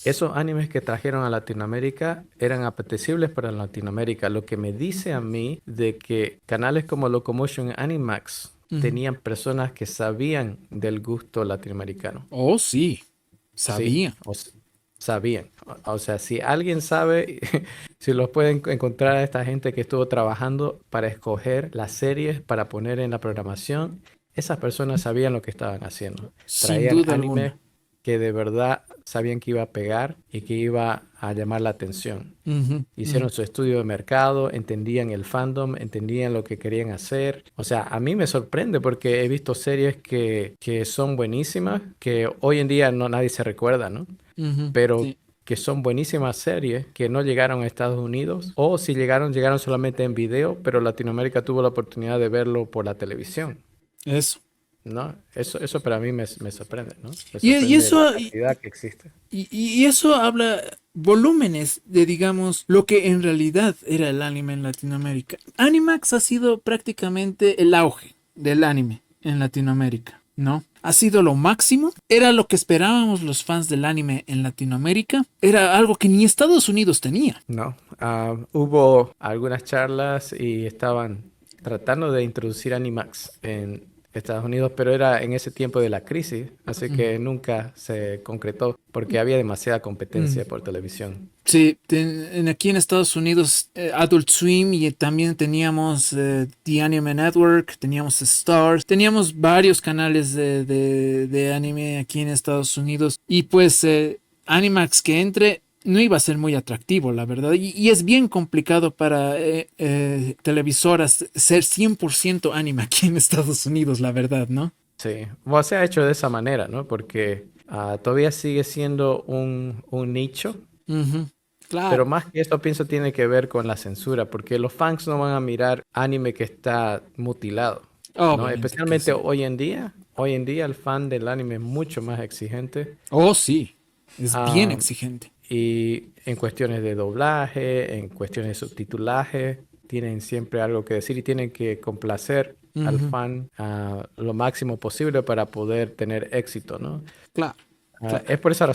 esos animes que trajeron a Latinoamérica eran apetecibles para Latinoamérica, lo que me dice a mí de que canales como Locomotion y Animax Ujú. tenían personas que sabían del gusto latinoamericano. Oh, sí, Sí, sabía. sabían. O sea, si alguien sabe, si los pueden encontrar a esta gente que estuvo trabajando para escoger las series para poner en la programación, esas personas sabían lo que estaban haciendo. Sin Traían duda animes alguna. que de verdad sabían que iba a pegar y que iba a llamar la atención. Ujú, ujú. Hicieron su estudio de mercado, entendían el fandom, entendían lo que querían hacer. O sea, a mí me sorprende porque he visto series que son buenísimas, que hoy en día no nadie se recuerda, ¿no? Ujú, Pero sí, que son buenísimas series que no llegaron a Estados Unidos o si llegaron, llegaron solamente en video, pero Latinoamérica tuvo la oportunidad de verlo por la televisión, eso. ¿no? Eso para mí me sorprende, ¿no? Me Y sorprende la eso, cantidad que existe. y eso habla volúmenes de, digamos, lo que en realidad era el anime en Latinoamérica. Animax ha sido prácticamente el auge del anime en Latinoamérica, ¿no? Ha sido lo máximo, era lo que esperábamos los fans del anime en Latinoamérica, era algo que ni Estados Unidos tenía. No, hubo algunas charlas y estaban tratando de introducir Animax en Estados Unidos, pero era en ese tiempo de la crisis, así Mm, que nunca se concretó porque había demasiada competencia mm. por televisión. Sí, aquí en Estados Unidos, Adult Swim y también teníamos The Anime Network, teníamos Stars, teníamos varios canales de anime aquí en Estados Unidos y pues Animax que entre no iba a ser muy atractivo, la verdad, y es bien complicado para televisoras ser 100% anime aquí en Estados Unidos, la verdad, ¿no? Sí, bueno, se ha hecho de esa manera, ¿no? Porque todavía sigue siendo un nicho, Ujú, pero claro. más que eso pienso tiene que ver con la censura, porque los fans no van a mirar anime que está mutilado, ¿no? Obviamente que Especialmente sí. hoy en día el fan del anime es mucho más exigente. Oh, sí, es bien ah, exigente. y en cuestiones de doblaje, en cuestiones de subtitulaje, tienen siempre algo que decir y tienen que complacer al Ujú, fan lo máximo posible para poder tener éxito, ¿no? claro, claro. Es por esa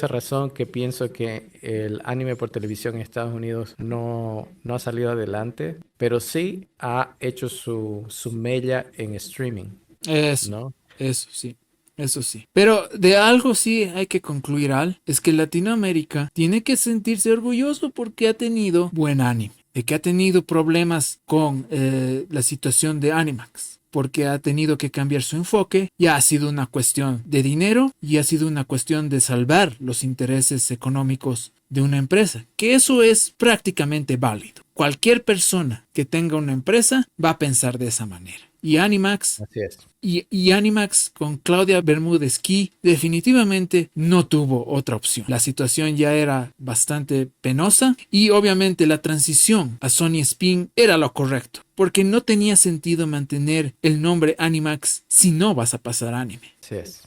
razón que pienso que el anime por televisión en Estados Unidos no ha salido adelante, pero sí ha hecho su mella en streaming, Eso, ¿no? eso sí, eso sí. Pero de algo sí hay que concluir, Al, es que Latinoamérica tiene que sentirse orgulloso porque ha tenido buen anime, de que ha tenido problemas con la situación de Animax. Porque ha tenido que cambiar su enfoque, ya ha sido una cuestión de dinero y ha sido una cuestión de salvar los intereses económicos de una empresa, que eso es prácticamente válido. Cualquier persona que tenga una empresa va a pensar de esa manera. Y Animax Así es. y Animax con Claudia Bermúdez Key definitivamente no tuvo otra opción. La situación ya era bastante penosa y obviamente la transición a Sony Spin era lo correcto, porque no tenía sentido mantener el nombre Animax si no vas a pasar anime. Así es.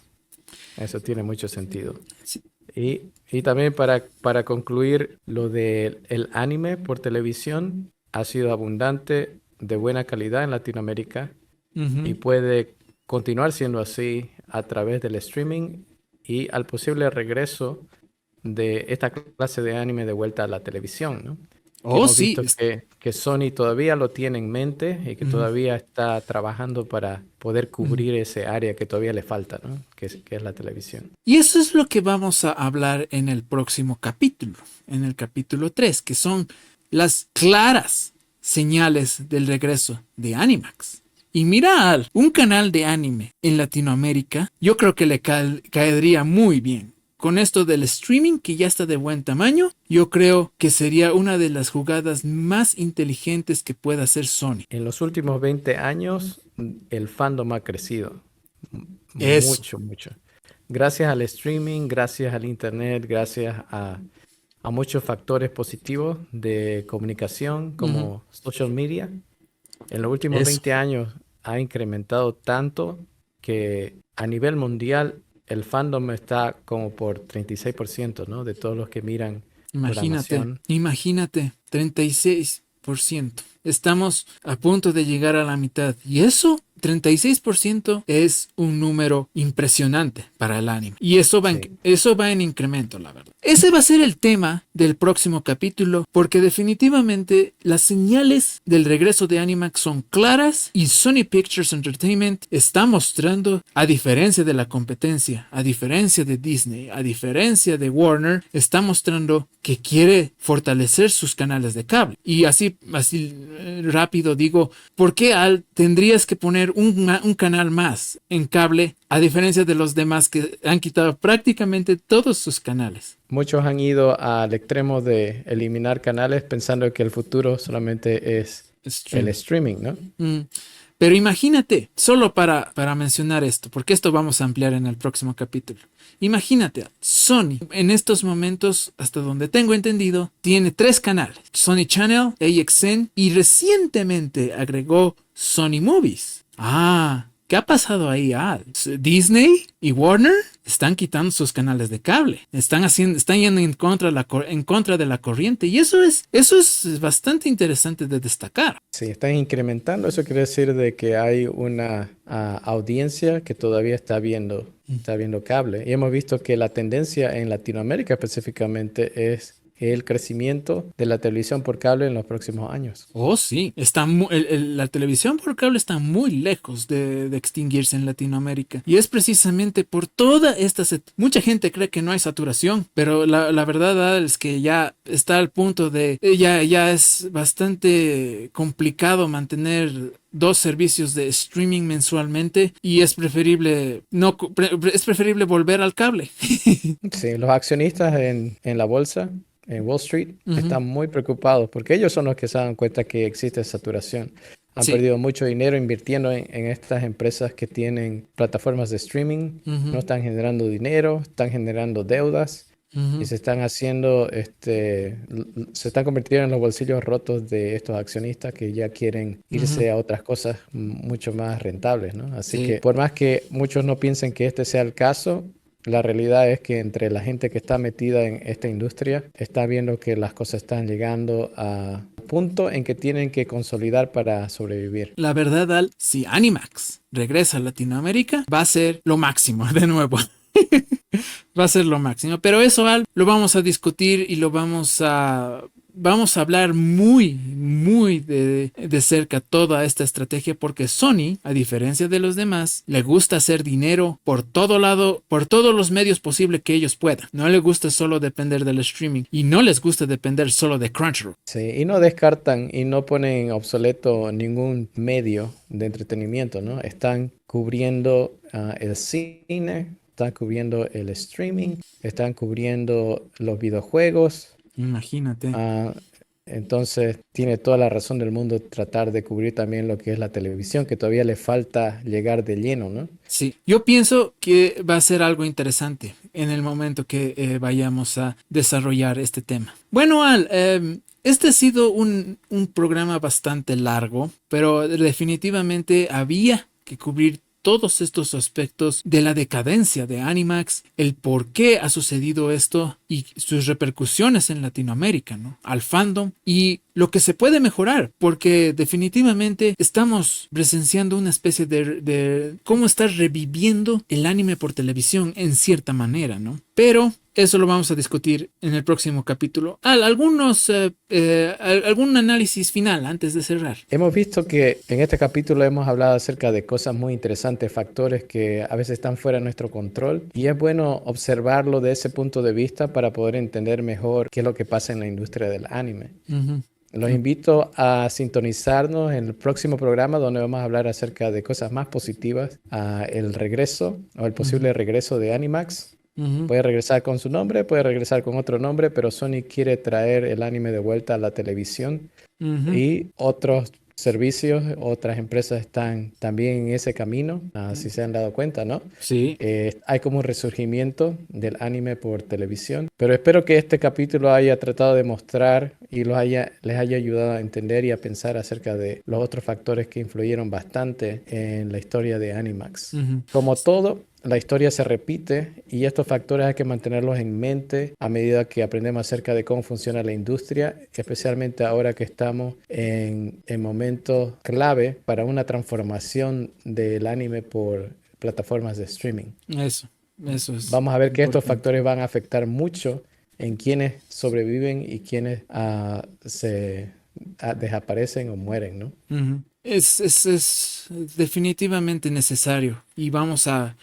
Eso tiene mucho sentido. Sí. Y también para concluir, lo del el anime por televisión ha sido abundante, de buena calidad en Latinoamérica y puede continuar siendo así a través del streaming y al posible regreso de esta clase de anime de vuelta a la televisión, ¿no? Que Oh, hemos sí. visto que Sony todavía lo tiene en mente y que Ujú. todavía está trabajando para poder Ujú. cubrir ese área que todavía le falta, ¿no? Que es la televisión. Y eso es lo que vamos a hablar en el próximo capítulo, en el capítulo 3, que son las claras señales del regreso de Animax. Y mira, Al, un canal de anime en Latinoamérica, yo creo que le caería muy bien. Con esto del streaming que ya está de buen tamaño, yo creo que sería una de las jugadas más inteligentes que pueda hacer Sony. En los últimos 20 años, el fandom ha crecido Eso. mucho, mucho. Gracias al streaming, gracias al internet, gracias a muchos factores positivos de comunicación Ujú. como social media. En los últimos Eso. 20 años ha incrementado tanto que a nivel mundial el fandom está como por 36%, ¿no? De todos los que miran Imagínate, programación. imagínate, 36%. Estamos a punto de llegar a la mitad. Y eso, 36% es un número impresionante para el anime. Y Sí. eso va en incremento, la verdad. Ese va a ser el tema del próximo capítulo, porque definitivamente las señales del regreso de Animax son claras y Sony Pictures Entertainment está mostrando, a diferencia de la competencia, a diferencia de Disney, a diferencia de Warner, está mostrando que quiere fortalecer sus canales de cable. Y así rápido digo, ¿por qué tendrías que poner un canal más en cable a diferencia de los demás que han quitado prácticamente todos sus canales? Muchos han ido al extremo de eliminar canales pensando que el futuro solamente es el Streaming. streaming, ¿no? Mm. Pero imagínate, solo para mencionar esto, porque esto vamos a ampliar en el próximo capítulo. Imagínate, Sony en estos momentos, hasta donde tengo entendido, tiene 3 canales. Sony Channel, AXN y recientemente agregó Sony Movies. Ah, ¿qué ha pasado ahí? Disney y Warner están quitando sus canales de cable. Están yendo en contra de la corriente. Y eso es bastante interesante de destacar. Sí, están incrementando. Eso quiere decir de que hay una audiencia que todavía está viendo cable. Y hemos visto que la tendencia en Latinoamérica específicamente es el crecimiento de la televisión por cable en los próximos años. Oh, sí. La televisión por cable está muy lejos de extinguirse en Latinoamérica. Y es precisamente por toda esta... Mucha gente cree que no hay saturación, pero la verdad es que ya está al punto de... Ya es bastante complicado mantener 2 servicios de streaming mensualmente y es preferible es preferible volver al cable. Sí, los accionistas en la bolsa, en Wall Street, Ujú. están muy preocupados porque ellos son los que se dan cuenta que existe saturación. Han Sí. perdido mucho dinero invirtiendo en estas empresas que tienen plataformas de streaming, no Ujú. están generando dinero, están generando deudas y Ujú. se están haciendo, se están convirtiendo en los bolsillos rotos de estos accionistas que ya quieren Ujú. irse a otras cosas mucho más rentables, ¿no? Así Sí. que por más que muchos no piensen que este sea el caso, la realidad es que entre la gente que está metida en esta industria está viendo que las cosas están llegando a punto en que tienen que consolidar para sobrevivir. La verdad, si Animax regresa a Latinoamérica, va a ser lo máximo de nuevo. Va a ser lo máximo. Pero eso, lo vamos a discutir y vamos a hablar muy de cerca toda esta estrategia porque Sony, a diferencia de los demás, le gusta hacer dinero por todo lado, por todos los medios posibles que ellos puedan. No le gusta solo depender del streaming y no les gusta depender solo de Crunchyroll. Sí, y no descartan y no ponen obsoleto ningún medio de entretenimiento, ¿no? Están cubriendo el cine, están cubriendo el streaming, están cubriendo los videojuegos, Imagínate. Ah, entonces tiene toda la razón del mundo tratar de cubrir también lo que es la televisión, que todavía le falta llegar de lleno, ¿no? Sí, yo pienso que va a ser algo interesante en el momento que vayamos a desarrollar este tema. Bueno, Al, este ha sido un programa bastante largo, pero definitivamente había que cubrir todos estos aspectos de la decadencia de Animax, el por qué ha sucedido esto y sus repercusiones en Latinoamérica, ¿no? Al fandom y lo que se puede mejorar, porque definitivamente estamos presenciando una especie de cómo estar reviviendo el anime por televisión en cierta manera, ¿no? Pero eso lo vamos a discutir en el próximo capítulo. ¿Algún análisis final antes de cerrar? Hemos visto que en este capítulo hemos hablado acerca de cosas muy interesantes, factores que a veces están fuera de nuestro control y es bueno observarlo de ese punto de vista para poder entender mejor qué es lo que pasa en la industria del anime. Ujú. Los invito a sintonizarnos en el próximo programa donde vamos a hablar acerca de cosas más positivas, el regreso o el posible regreso de Animax. Ujú. Puede regresar con su nombre, puede regresar con otro nombre, pero Sony quiere traer el anime de vuelta a la televisión Ujú. y otros servicios, otras empresas están también en ese camino, si se han dado cuenta, ¿no? Sí. Hay como un resurgimiento del anime por televisión, pero espero que este capítulo haya tratado de mostrar y les haya ayudado a entender y a pensar acerca de los otros factores que influyeron bastante en la historia de Animax. Ujú. Como todo, la historia se repite y estos factores hay que mantenerlos en mente a medida que aprendemos acerca de cómo funciona la industria, especialmente ahora que estamos en momentos clave para una transformación del anime por plataformas de streaming. Eso es Vamos a ver que estos importante. factores van a afectar mucho en quienes sobreviven y quienes desaparecen o mueren, ¿no? Ujú. Es definitivamente necesario y vamos a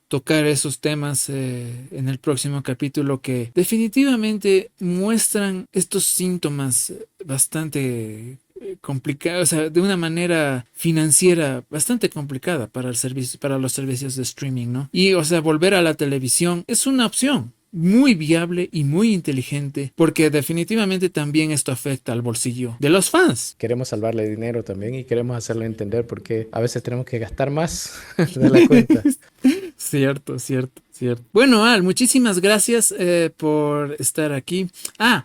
tocar esos temas en el próximo capítulo que definitivamente muestran estos síntomas bastante complicados, o sea, de una manera financiera bastante complicada para el servicio, para los servicios de streaming, ¿no? Y, o sea, volver a la televisión es una opción muy viable y muy inteligente porque definitivamente también esto afecta al bolsillo de los fans. Queremos salvarle dinero también y queremos hacerle entender porque a veces tenemos que gastar más de la cuenta. Cierto, cierto, cierto. Bueno, Al, muchísimas gracias por estar aquí.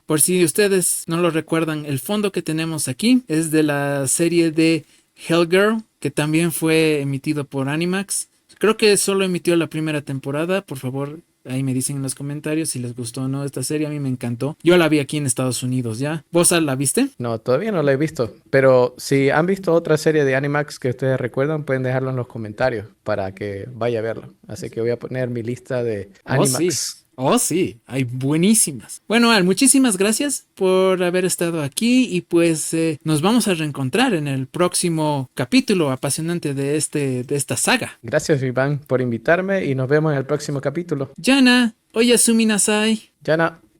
Por si ustedes no lo recuerdan, el fondo que tenemos aquí es de la serie de Hellgirl, que también fue emitido por Animax. Creo que solo emitió la primera temporada. Por favor, ahí me dicen en los comentarios si les gustó o no esta serie. A mí me encantó. Yo la vi aquí en Estados Unidos, ¿ya? ¿Vos, Al, la viste? No, todavía no la he visto, pero si han visto otra serie de Animax que ustedes recuerdan, pueden dejarlo en los comentarios para que vaya a verlo. Así que voy a poner mi lista de Oh, sí. Animax. Oh, sí, hay buenísimas. Bueno, Al, muchísimas gracias por haber estado aquí y pues nos vamos a reencontrar en el próximo capítulo apasionante de esta saga. Gracias, Iván, por invitarme y nos vemos en el próximo capítulo. Yana, oyasumi nasai. Yana.